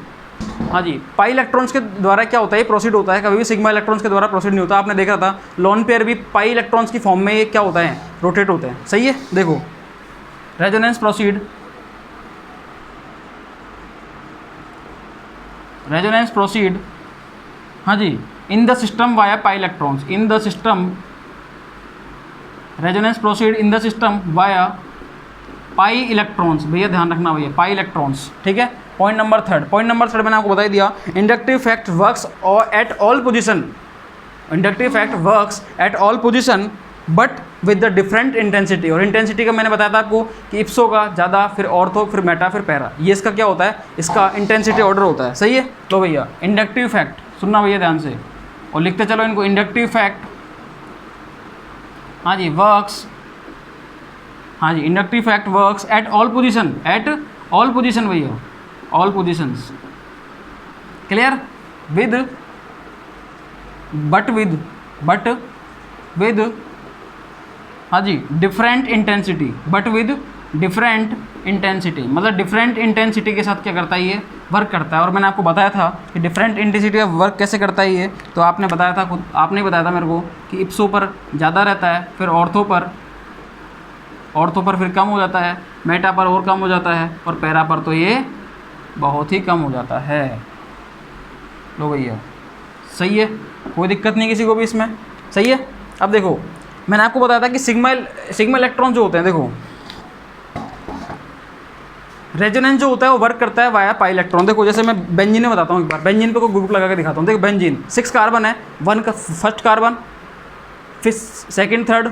हाँ जी, पाई इलेक्ट्रॉन्स के द्वारा क्या होता है? ये प्रोसीड होता है, कभी भी सिग्मा इलेक्ट्रॉन्स के द्वारा प्रोसीड नहीं होता। आपने देखा था लोन पेयर भी पाई इलेक्ट्रॉन्स की फॉर्म में ये क्या होता है? रोटेट होते हैं। सही है। देखो रेजोनेंस प्रोसीड, हाँ जी, in the system via pi electrons, resonance proceed in the system via pi electrons. भैया ध्यान रखना भैया, पाई इलेक्ट्रॉन्स, ठीक है। पॉइंट नंबर थर्ड मैंने आपको बता ही दिया, inductive effect works at all position but with the different intensity. और इंटेंसिटी का मैंने बताया था आपको कि इप्सो का ज़्यादा, फिर ऑर्थो, फिर मेटा, फिर पैरा। ये इसका क्या होता है? इसका इंटेंसिटी ऑर्डर होता है। सही है। तो भैया इंडक्टिव इफेक्ट सुनना भैया ध्यान से और लिखते चलो इनको। इंडक्टिव इफेक्ट, हाँ जी, वर्क्स, हाँ जी, inductive effect works at all position भैया, all positions. Clear? But with हाँ जी, डिफरेंट इंटेंसिटी, मतलब डिफरेंट इंटेंसिटी के साथ क्या करता है? ये वर्क करता है। और मैंने आपको बताया था कि डिफरेंट इंटेंसिटी ऑफ वर्क कैसे करता है ये, तो आपने बताया था खुद, आपने बताया था मेरे को कि इप्सो पर ज़्यादा रहता है, फिर ऑर्थो पर फिर कम हो जाता है, मेटा पर और कम हो जाता है, और पैरा पर तो ये बहुत ही कम हो जाता है। लो भैया सही है, कोई दिक्कत नहीं किसी को भी इसमें, सही है। अब देखो मैंने आपको बताया था कि सिग्मा इलेक्ट्रॉन जो होते हैं, देखो रेजोनेंस जो होता है वो वर्क करता है वाया पाई इलेक्ट्रॉन। देखो जैसे मैं बेंजीन में बताता हूँ एक बार, बेंजीन पे कोई ग्रुप लगा के दिखाता हूँ। देखो बेंजीन 6 कार्बन है, 1 का फर्स्ट कार्बन, फिर सेकंड थर्ड,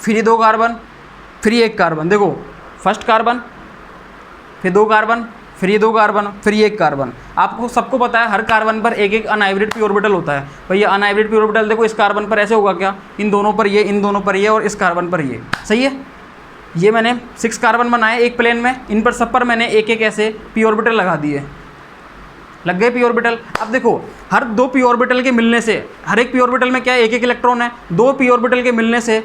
फिर ये 2 कार्बन, फिर ये 1 कार्बन। देखो फर्स्ट कार्बन, फिर 2 कार्बन, फिर ये 2 कार्बन, फिर ये 1 कार्बन। आपको सबको पता है हर कार्बन पर एक एक अनहाइब्रिड पी ऑर्बिटल होता है। भैया अनहाइब्रिड पी ऑर्बिटल देखो इस कार्बन पर ऐसे होगा क्या, इन दोनों पर ये, इन दोनों पर ये, और इस कार्बन पर ये, सही है। ये मैंने 6 कार्बन बनाए एक प्लेन में, इन पर सब पर मैंने एक एक ऐसे पी ऑर्बिटल लगा दिए, लग गए पी ऑर्बिटल। अब देखो हर 2 पी ऑर्बिटल के मिलने से, हर एक पी ऑर्बिटल में क्या है, एक एक इलेक्ट्रॉन है, 2 पी ऑर्बिटल के मिलने से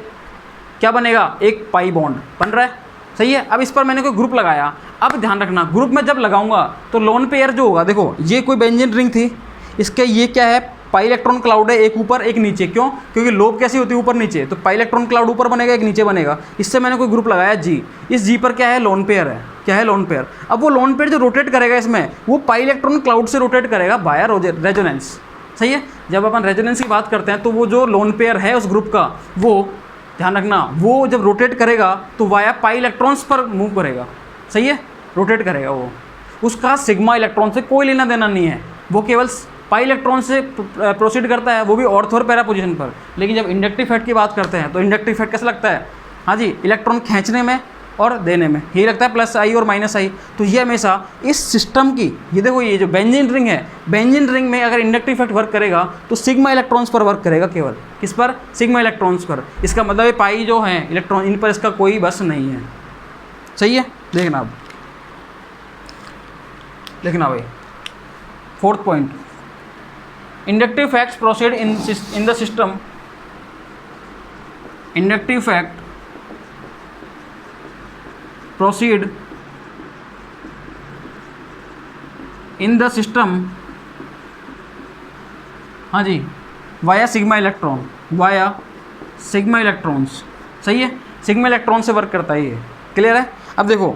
क्या बनेगा, एक पाई बॉन्ड बन रहा है, सही है। अब इस पर मैंने कोई ग्रुप लगाया, अब ध्यान रखना ग्रुप में जब लगाऊंगा तो लोन पेयर जो होगा, देखो ये कोई बेंजीन रिंग थी, इसके ये क्या है, पाई इलेक्ट्रॉन क्लाउड है, एक ऊपर एक नीचे। क्यों, क्योंकि लोब कैसी होती है, ऊपर नीचे, तो पाई इलेक्ट्रॉन क्लाउड ऊपर बनेगा, एक नीचे बनेगा। इससे मैंने कोई ग्रुप लगाया जी, इस जी पर क्या है, लोन पेयर है, क्या है, लोन पेयर। अब वो लोन पेयर जो रोटेट करेगा इसमें, वो पाई इलेक्ट्रॉन क्लाउड से रोटेट करेगा बाया रेजोनेंस, सही है। जब अपन रेजोनेंस की बात करते हैं तो वो जो लोन पेयर है उस ग्रुप का, वो ध्यान रखना, वो जब रोटेट करेगा तो वाया पाई इलेक्ट्रॉन्स पर मूव करेगा, सही है, रोटेट करेगा वो, उसका सिग्मा इलेक्ट्रॉन से कोई लेना देना नहीं है, वो केवल पाई इलेक्ट्रॉन से प्रोसीड करता है, वो भी ऑर्थो और पैरा पोजीशन पर। लेकिन जब इंडक्टिव इफेक्ट की बात करते हैं तो इंडक्टिव इफेक्ट कैसा लगता है, हाँ जी, इलेक्ट्रॉन खींचने में और देने में, यही लगता है प्लस आई और माइनस आई। तो ये हमेशा इस सिस्टम की, ये देखो ये जो बेंजीन रिंग है, बेंजीन रिंग में अगर इंडक्टिव इफेक्ट वर्क करेगा तो सिग्मा इलेक्ट्रॉन्स पर वर्क करेगा, केवल किस पर, सिग्मा इलेक्ट्रॉन्स पर। इसका मतलब ये पाई जो है इलेक्ट्रॉन, इन पर इसका कोई बस नहीं है, सही है। देखना अब, देखना भाई 4th point, inductive facts proceed in the system, inductive fact proceed in the system, हाँ जी, via sigma electron, via sigma electrons, सही है, सिग्मा इलेक्ट्रॉन से वर्क करता है ये, क्लियर है। अब देखो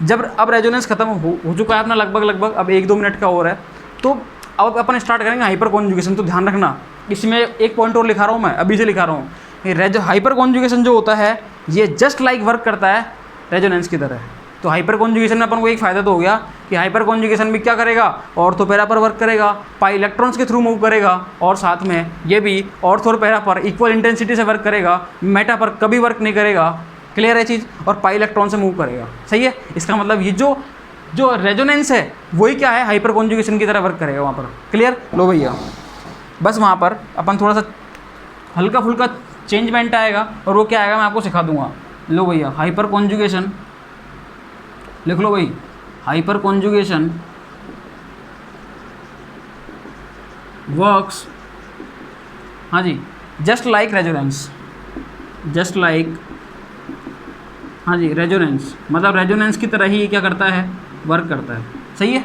जब अब रेजोनेंस खत्म हो चुका है अपना लगभग, अब 1-2 मिनट का और है, तो अब अपन स्टार्ट करेंगे हाइपर कॉन्जुगेशन। तो ध्यान रखना, इसमें एक पॉइंट और लिखा रहा हूँ मैं, अभी से लिखा रहा हूँ, ये हाइपर कॉन्जुगेशन जो होता है ये जस्ट लाइक वर्क करता है रेजोनेंस की तरह। तो हाइपर कॉन्जुगेशन में अपन को एक फ़ायदा तो हो गया कि हाइपर कॉन्जुगेशन भी क्या करेगा, ऑर्थो पैरा पर वर्क करेगा, पाई इलेक्ट्रॉन्स के थ्रू मूव करेगा, और साथ में ये भी ऑर्थो और पैरा पर इक्वल इंटेंसिटी से वर्क करेगा, मेटा पर कभी वर्क नहीं करेगा, क्लियर है चीज़, और पाई इलेक्ट्रॉन से मूव करेगा, सही है। इसका मतलब ये जो रेजोनेंस है वही क्या है, हाइपर कॉन्जुगेशन की तरह वर्क करेगा वहाँ पर, क्लियर। लो भैया बस वहाँ पर अपन थोड़ा सा हल्का फुल्का चेंजमेंट आएगा, और वो क्या आएगा मैं आपको सिखा दूंगा। लो भैया हाइपर कॉन्जुगेशन लिख लो भाई, हाइपर कॉन्जुगेशन वर्क्स, हाँ जी, just like resonance, just like, हाँ जी, रेजोनेंस, मतलब रेजोनेंस की तरह ही क्या करता है, वर्क करता है, सही है।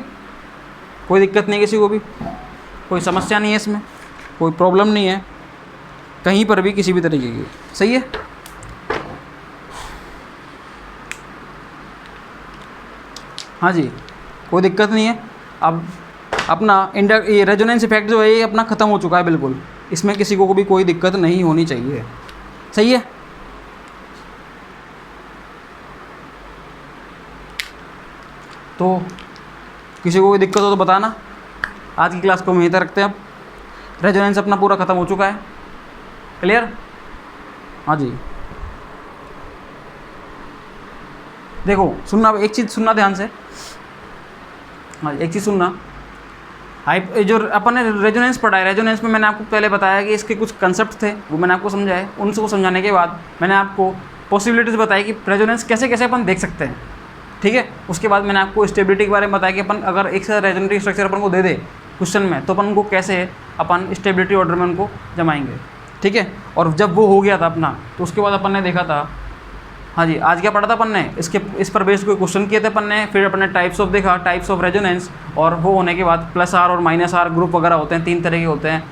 कोई दिक्कत नहीं किसी को भी, कोई समस्या नहीं है इसमें, कोई प्रॉब्लम नहीं है कहीं पर भी किसी भी तरीके की, सही है। हाँ जी, कोई दिक्कत नहीं है। अब अपना ये रेजोनेंस इफेक्ट जो है ये अपना ख़त्म हो चुका है बिल्कुल, इसमें किसी को भी कोई दिक्कत नहीं होनी चाहिए, सही है। तो किसी को कोई दिक्कत हो तो बताना। आज की क्लास को हम यहीं तक रखते हैं। अब रेजोनेंस अपना पूरा ख़त्म हो चुका है, क्लियर। हाँ जी, देखो सुनना, एक चीज़ सुनना ध्यान से, हाँ एक चीज़ सुनना, जो अपन ने रेजोनेंस पढ़ा है, रेजोनेंस में मैंने आपको पहले बताया कि इसके कुछ कंसेप्ट थे, वो मैंने आपको समझाए। उनको समझाने के बाद मैंने आपको पॉसिबिलिटीज़ बताई कि रेजोनेंस कैसे कैसे अपन देख सकते हैं, ठीक है। उसके बाद मैंने आपको स्टेबिलिटी के बारे में बताया कि अपन अगर एक से रेजोनेटिव स्ट्रक्चर अपन को दे दे क्वेश्चन में, तो अपन उनको कैसे अपन स्टेबिलिटी ऑर्डर में उनको जमाएंगे, ठीक है। और जब वो हो गया था अपना, तो उसके बाद अपन ने देखा था हाँ जी, आज क्या पढ़ा था अपन ने, इस पर बेस्ड कोई क्वेश्चन किए थे अपन ने, फिर अपन ने टाइप्स ऑफ देखा, टाइप्स ऑफ रेजोनेंस, और वो होने के बाद प्लस आर और माइनस आर ग्रुप वगैरह होते हैं, 3 तरह के होते हैं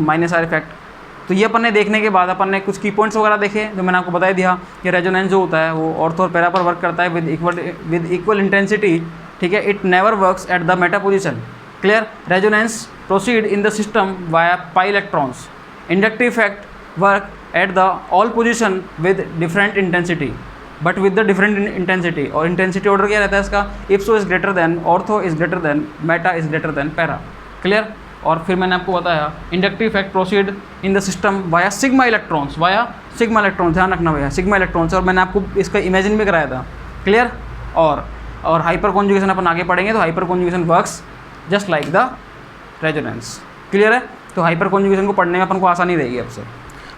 माइनस आर इफेक्ट। तो ये अपन ने देखने के बाद अपन ने कुछ की पॉइंट्स वगैरह देखे, जो मैंने आपको बता दिया कि रेजोनेंस जो होता है वो ऑर्थो और पैरा पर वर्क करता है विद इक्वल इंटेंसिटी, ठीक है। It never works at the Meta position, clear. Resonance proceed in the system via pi electrons. Inductive effect work at the all position with different intensity, but with the different intensity. और intensity order क्या रहता है इसका, इप्सो is greater than, ortho is greater than, Meta is greater than para, clear. और फिर मैंने आपको बताया inductive effect proceed in the system via sigma electrons, via sigma electrons, ध्यान रखना भैया सिग्मा इलेक्ट्रॉन्स। और मैंने आपको इसका इमेजिन भी कराया था, क्लियर। और हाइपर कॉन्जुगेशन अपन आगे पढ़ेंगे, तो hyper conjugation works just like the resonance, clear है। तो हाइपर कॉन्जुगेशन को पढ़ने में अपन को आसानी रहेगी अब से।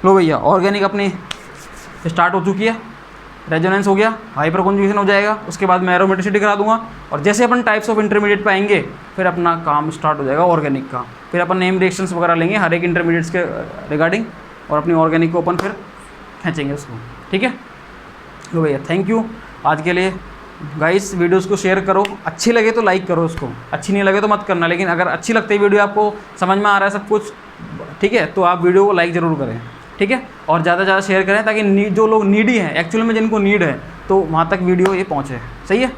लो भैया, ऑर्गेनिक अपनी स्टार्ट हो चुकी है, रेजोनेंस हो गया, हाइपर कॉन्जुगेशन हो जाएगा, उसके बाद मैं एरोमेटिसिटी करा दूंगा, और जैसे अपन टाइप्स ऑफ इंटरमीडिएट पे आएंगे फिर अपना काम स्टार्ट हो जाएगा ऑर्गेनिक का। फिर अपन नेम रिएक्शंस वगैरह लेंगे हर एक इंटरमीडिएट्स के रिगार्डिंग, और अपनी ऑर्गेनिक को अपन फिर खींचेंगे उसको, ठीक है। लो भैया, थैंक यू आज के लिए। गाइस वीडियोस को शेयर करो, अच्छी लगे तो लाइक करो उसको, अच्छी नहीं लगे तो मत करना, लेकिन अगर अच्छी लगती है वीडियो, आपको समझ में आ रहा है सब कुछ, ठीक है, तो आप वीडियो को लाइक ज़रूर करें, ठीक है। और ज़्यादा से ज़्यादा शेयर करें ताकि जो लोग नीडी हैं एक्चुअल में, जिनको नीड है, तो वहाँ तक वीडियो ये पहुँचे, सही है।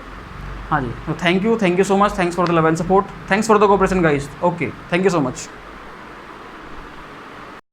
हाँ जी, तो thank you so much, thanks for the love and support, thanks for the cooperation guys, okay, thank you so much.